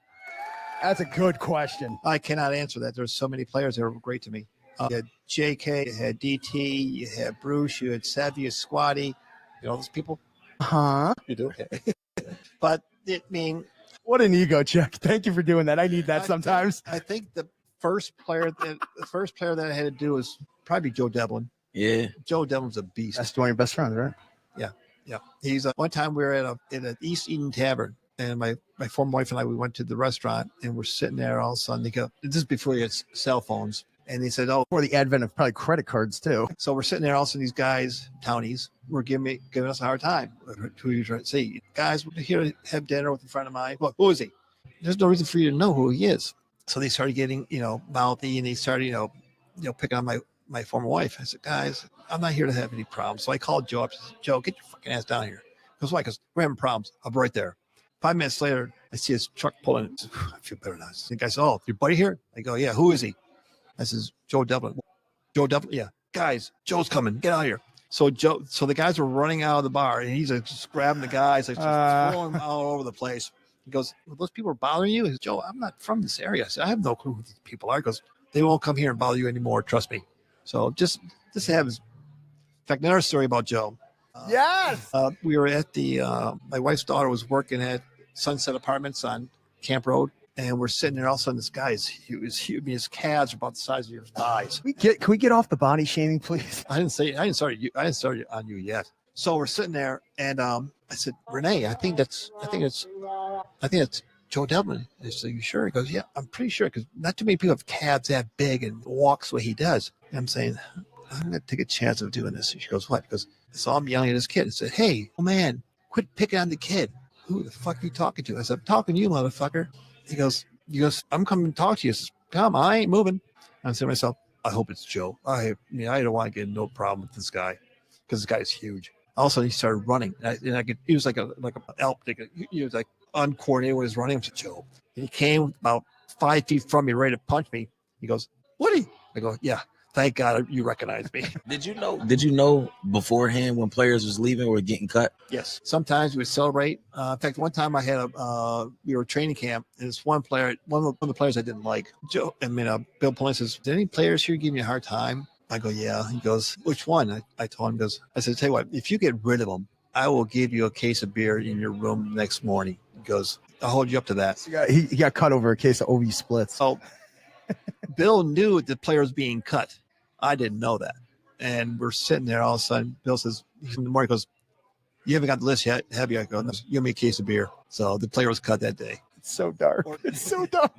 C: that's a good question.
J: I cannot answer that. There's so many players that were great to me. You had JK, you had DT, you had Bruce, you had Savvy, Squatty, those people.
C: Huh?
J: You do. But
C: what an ego check. Thank you for doing that. I need that sometimes.
J: I think the first player that I had to do was probably Joe Devlin.
D: Yeah.
J: Joe Devlin's a beast.
C: That's one of your best friends, right?
J: Yeah. He's one time we were at an East Eden Tavern, and my former wife and I, we went to the restaurant, and we're sitting there. All of a sudden, they go, this is before you had cell phones. And they said,
C: for the advent of probably credit cards too.
J: So we're sitting there. All of a sudden, these guys, townies, were giving us a hard time. Who are you trying to see? Guys, we're here to have dinner with a friend of mine. Well, who is he? There's no reason for you to know who he is. So they started getting, mouthy, and they started, picking on my former wife. I said, guys, I'm not here to have any problems. So I called Joe up. I said, Joe, get your fucking ass down here. He goes, why? Because we're having problems. I'm right there. 5 minutes later, I see his truck pulling. I feel better now. The guy says, oh, your buddy here? I go, yeah, who is he? I says, Joe Devlin. Joe Devlin? Yeah. Guys, Joe's coming. Get out of here. So the guys were running out of the bar, and he's just grabbing the guys, just throwing them all over the place. He goes, well, those people are bothering you? He says, Joe, I'm not from this area. I said, I have no clue who these people are. He goes, they won't come here and bother you anymore. Trust me. So just have his, in fact, another story about Joe.
C: Yes.
J: We were at my wife's daughter was working at Sunset Apartments on Camp Road. And we're sitting there. All of a sudden, this guy is huge. His calves are about the size of your thighs.
C: Can we get off the body shaming, please?
J: I didn't start on you yet. So we're sitting there, and I said, Renee, I think that's Joe Devlin. I said, you sure? He goes, yeah, I'm pretty sure, because not too many people have calves that big and walks the way he does. And I'm saying, I'm going to take a chance of doing this. And she goes, what? Because I saw him yelling at his kid. I said, hey, oh man, quit picking on the kid. Who the fuck are you talking to? I said, I'm talking to you, motherfucker. He goes, I'm coming to talk to you. I says, come, I ain't moving. I'm saying to myself, I hope it's Joe. I mean, I don't want to get no problem with this guy because this guy's huge. All of a sudden, he started running, and I could. He was like a elk. He was like uncoordinated when he was running. I said, Joe. And he came about 5 feet from me, ready to punch me. He goes, Woody. I go, yeah. Thank God you recognize me.
D: Did you know beforehand when players was leaving or getting cut?
J: Yes. Sometimes we would celebrate. In fact, one time I had we were training camp, and this one player, one of the players I didn't like, Joe. I mean, Bill Pullen says, "Did any players here give me a hard time?" I go, "Yeah." He goes, "Which one?" I told him, I said, "Tell you what, if you get rid of them, I will give you a case of beer in your room next morning." He goes, "I'll hold you up to that."
C: So he got cut over a case of OV splits.
J: So Bill knew the player was being cut. I didn't know that. And we're sitting there all of a sudden. Bill says, in the morning, goes, "You haven't got the list yet, have you?" I go, "No, give me a case of beer." So the player was cut that day.
C: It's so dark. It's so dark.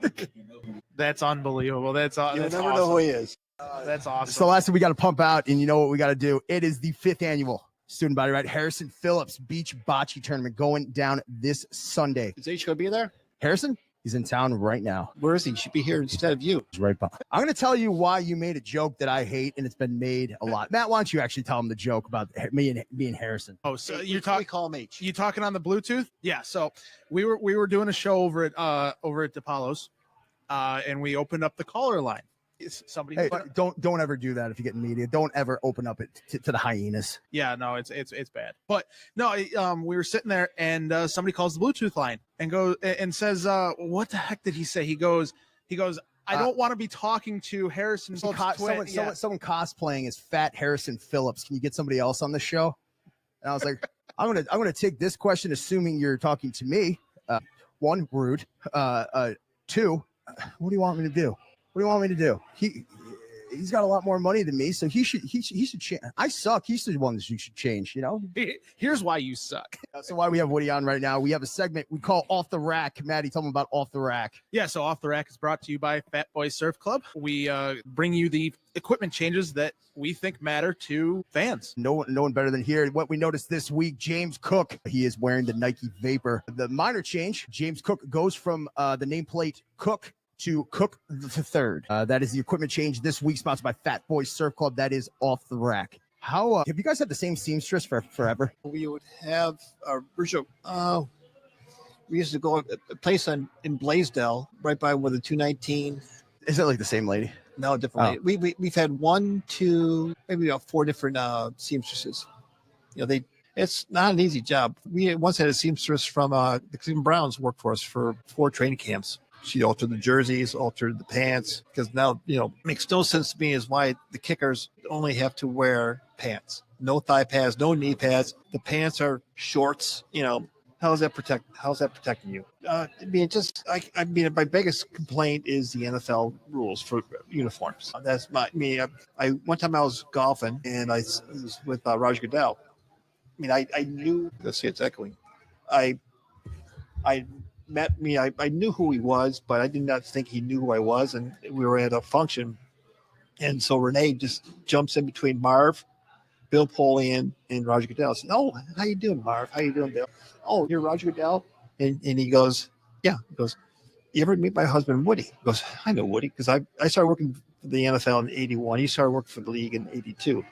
G: That's unbelievable. That's
J: You'll
G: that's
J: never
G: awesome.
J: know who he is.
G: That's awesome.
C: So last thing we got to pump out, and you know what we got to do? It is the 5th annual Student Body Ride Harrison Phillips Beach Bocce Tournament going down this Sunday.
J: Is H going to be there?
C: Harrison? He's in town right now.
J: Where is he? He should be here instead of you.
C: He's right behind. I'm going to tell you why you made a joke that I hate, and it's been made a lot. Matt, why don't you actually tell him the joke about me and Harrison?
G: Oh, so
J: Hey,
G: you're
J: we
G: talking?
J: call him H.
G: You talking on the Bluetooth? Yeah. So we were doing a show over at DePaulo's, and we opened up the caller line. Somebody.
C: Hey, don't ever do that if you get in media. Don't ever open up it to the hyenas.
G: Yeah, no, it's bad. But no, we were sitting there, and somebody calls the Bluetooth line and says, "What the heck did he say?" He goes, "I don't want to be talking to Harrison."
C: Someone cosplaying as Fat Harrison Phillips. Can you get somebody else on the show? And I was like, I'm gonna take this question, assuming you're talking to me. 1, rude. 2, what do you want me to do? What do you want me to do? He's got a lot more money than me, so he should change. I suck. He's the one that you should change, you know?
G: Here's why you suck.
C: So why we have Woody on right now, we have a segment we call Off the Rack. Maddie, tell them about Off the Rack.
G: Yeah, so Off the Rack is brought to you by Fat Boy Surf Club. We bring you the equipment changes that we think matter to fans.
C: No one better than here. What we noticed this week, James Cook, he is wearing the Nike Vapor. The minor change, James Cook goes from the nameplate Cook to Cook the Third. That is the equipment change this week, sponsored by Fat Boy Surf Club. That is Off the Rack. How have you guys had the same seamstress for forever?
J: We would have our original. We used to go a place in Blaisdell, right by where the 219.
C: Is it like the same lady?
J: No, different. lady. We've had 1, 2, maybe about 4 different seamstresses. You know, it's not an easy job. We once had a seamstress from the Cleveland Browns work for us for 4 training camps. She altered the jerseys, altered the pants, because now, makes no sense to me is why the kickers only have to wear pants. No thigh pads, no knee pads. The pants are shorts. How's that protecting you? My biggest complaint is the NFL rules for uniforms. That's one time I was golfing and I was with Roger Goodell. I knew, let's see, it's echoing. I knew who he was, but I did not think he knew who I was. And we were at a function. And so Renee just jumps in between Marv, Bill Polian, and Roger Goodell. Said, "Oh, how you doing, Marv? How you doing, Bill? Oh, you're Roger Goodell?" And he goes, "Yeah." He goes, "You ever meet my husband, Woody?" He goes, "I know Woody, because I started working for the NFL in 81. He started working for the league in 82.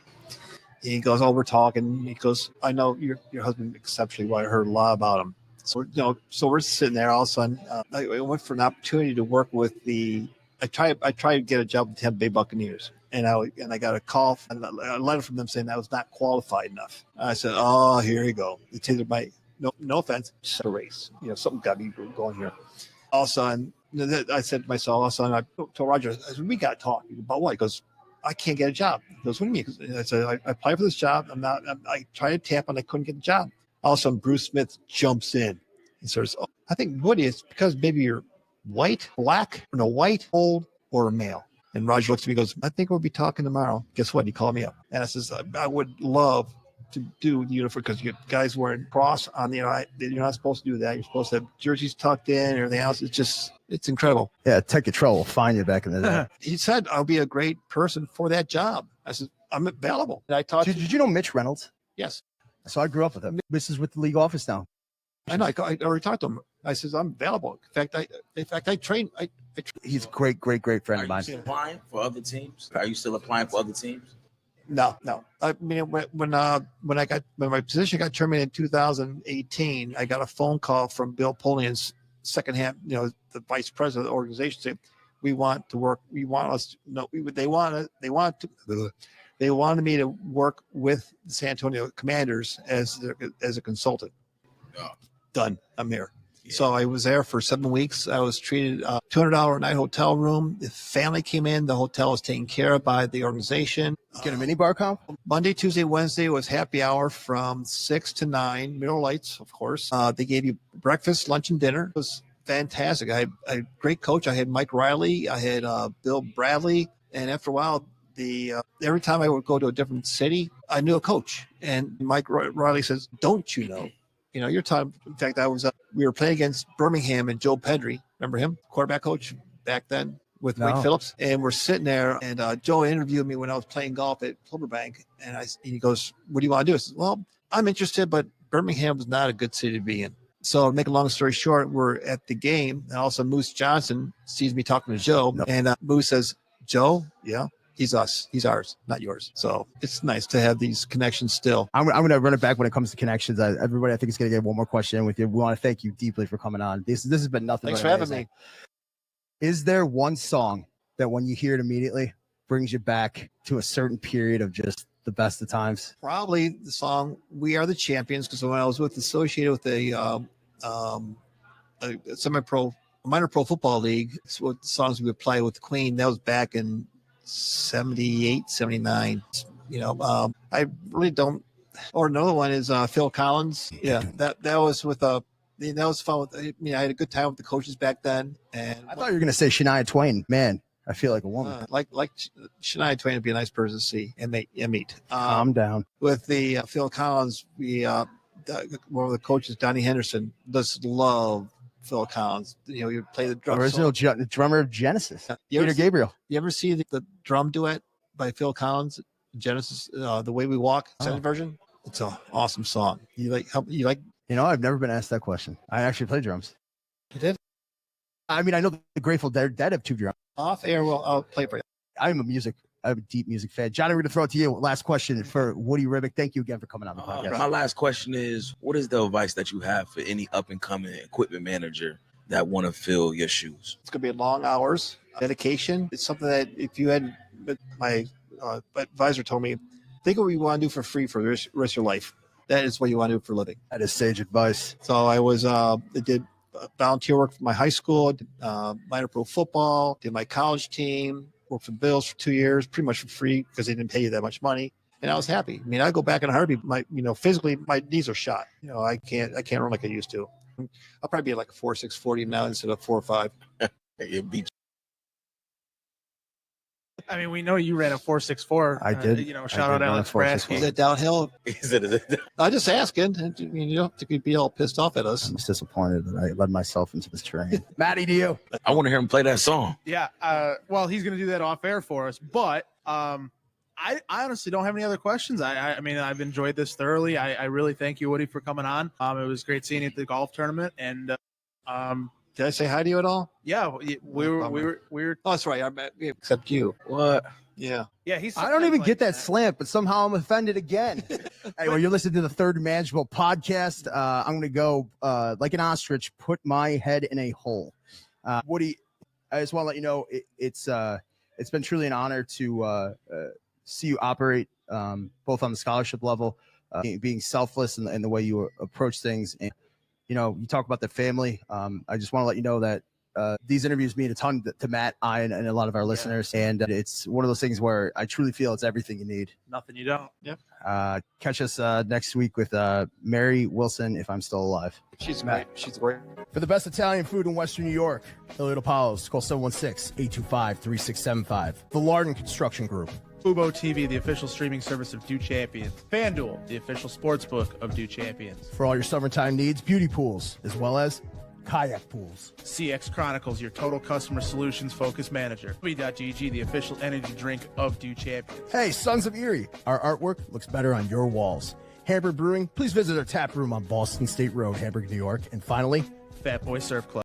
J: He goes, "Oh, we're talking." He goes, "I know your husband exceptionally well. I heard a lot about him." So, we're sitting there all of a sudden. I went for an opportunity to work with I tried to get a job with the Tampa Bay Buccaneers. And I got a call, a letter from them saying I was not qualified enough. I said, "Oh, here you go." It's either no offense, it's a race. Something got me going here. All of a sudden, I said to myself, all of a sudden, I told Roger, I said, "We got to talk." About what? He goes, "I can't get a job." He goes, "What do you mean?" I said, I applied for this job. I tried to tap and I couldn't get the job. All of a sudden, Bruce Smith jumps in and says, "Oh, I think, Woody, it's because maybe you're white, black, white, old, or a male." And Roger looks at me and goes, "I think we'll be talking tomorrow." Guess what? He called me up. And I says, "I would love to do the uniform, because you guys wearing cross on the, you're not supposed to do that. You're supposed to have jerseys tucked in and everything else." It's incredible.
C: Yeah, Tech Control will find you back in the day.
J: He said, "I'll be a great person for that job." I said, "I'm available." And I talked
C: Did you know Mitch Reynolds?
J: Yes.
C: So I grew up with him. This is with the league office now.
J: I know. I already talked to him. I says, I'm available. In fact, I train.
C: He's a great friend
D: Are
C: of
D: you
C: mine.
D: still applying for other teams? Are you still applying for other teams?
J: No. I mean, when my position got terminated in 2018, I got a phone call from Bill Polian's second hand, the vice president of the organization, saying, "We want to work. We want us. No, they wanted me to work with the San Antonio Commanders as a consultant."
D: Oh.
J: Done. I'm here.
D: Yeah.
J: So I was there for 7 weeks. I was treated $200 a night hotel room. The family came in. The hotel was taken care of by the organization.
C: Get a mini bar comp?
J: Monday, Tuesday, Wednesday was happy hour from 6 to 9. Miller Lights, of course. They gave you breakfast, lunch, and dinner. It was fantastic. I had a great coach. I had Mike Riley. I had Bill Bradley. And after a while, every time I would go to a different city, I knew a coach. And Mike Riley says, "Don't you know? Your time." In fact, we were playing against Birmingham and Joe Pedri. Remember him? Quarterback coach back then with Wade Phillips. And we're sitting there, and Joe interviewed me when I was playing golf at Ribbeck. And he goes, "What do you want to do?" I said, "Well, I'm interested, but Birmingham is not a good city to be in." So to make a long story short, we're at the game, and also Moose Johnson sees me talking to Joe, and Moose says, "Joe, yeah, he's us. He's ours, not yours." So it's nice to have these connections still.
C: I'm going to run it back when it comes to connections. Everybody, I think, is going to get one more question in with you. We want to thank you deeply for coming on. This has been nothing.
J: Thanks
C: but
J: for
C: amazing.
J: having me.
C: Is there one song that when you hear it immediately brings you back to a certain period of just the best of times?
J: Probably the song "We Are the Champions," because when I was associated with a semi-pro, minor pro football league, it's what songs we would play with the Queen. That was back in 78, 79. I really don't. Or another one is Phil Collins. Yeah, that was with that was fun. I had a good time with the coaches back then. And
C: I thought you were going to say Shania Twain. Man, I feel like a woman.
J: like Shania Twain would be a nice person to see and meet.
C: Calm down.
J: With the Phil Collins, one of the coaches, Donnie Henderson, does love Phil Collins. You play the drum.
C: Original drummer of Genesis, Peter Gabriel.
J: You ever see the drum duet by Phil Collins, Genesis, "The Way We Walk" extended version? It's an awesome song. You like?
C: I've never been asked that question. I actually play drums.
J: You did?
C: I mean, I know the Grateful Dead have two drums.
J: Off air, I'll play for you.
C: I'm a deep music fan. John, I'm going to throw it to you. Last question for Woody Ribbeck. Thank you again for coming on the podcast.
D: My last question is, what is the advice that you have for any up-and-coming equipment manager that want to fill your shoes?
J: It's going to be long hours, dedication. It's something that if you had, my advisor told me, think of what you want to do for free for the rest of your life. That is what you want to do for a living.
C: That is sage advice.
J: So I did volunteer work for my high school, did, minor pro football, did my college team, worked for the Bills for 2 years, pretty much for free because they didn't pay you that much money. And I was happy. I mean, I go back in a heartbeat. Physically, my knees are shot. I can't run like I used to. I'll probably be like a 4.6 40 now instead of 4.5.
D: It beat.
G: I mean, we know you ran a 4.64.
C: I did.
G: Shout out Alex Brasky.
J: Is it downhill?
D: Is it?
J: I'm just asking. You don't have to be all pissed off at us.
C: I'm just disappointed that I led myself into this terrain. Matty, to you.
D: I want to hear him play that song.
G: Yeah. Well, he's going to do that off air for us, but I honestly don't have any other questions. I mean, I've enjoyed this thoroughly. I really thank you, Woody, for coming on. It was great seeing you at the golf tournament, and
J: did I say hi to you at all?
G: Yeah, we were.
J: Oh, that's right. Except you.
D: What?
J: Yeah.
G: Yeah,
C: I don't even get that slant, but somehow I'm offended again. Anyway, you're listening to the Third Manageable podcast. I'm going to go like an ostrich, put my head in a hole. Woody, I just want to let you know it's been truly an honor to see you operate both on the scholarship level, being selfless in the way you approach things. And, you talk about the family. I just want to let you know that these interviews mean a ton to Matt, and a lot of our listeners. And it's one of those things where I truly feel it's everything you need.
G: Nothing you don't.
J: Yep.
C: Catch us next week with Mary Wilson, if I'm still alive.
J: She's great. She's great.
C: For the best Italian food in Western New York, Elliot Apollo's, call 716-825-3675. The Lardon Construction Group.
G: Fubo TV, the official streaming service of Do Champions. FanDuel, the official sports book of Do Champions.
C: For all your summertime needs, beauty pools, as well as kayak pools.
G: CX Chronicles, your total customer solutions focused manager. W.GG, the official energy drink of Do Champions.
C: Hey, Sons of Erie, our artwork looks better on your walls. Hamburg Brewing, please visit our tap room on Boston State Road, Hamburg, New York. And finally,
G: Fat Boy Surf Club.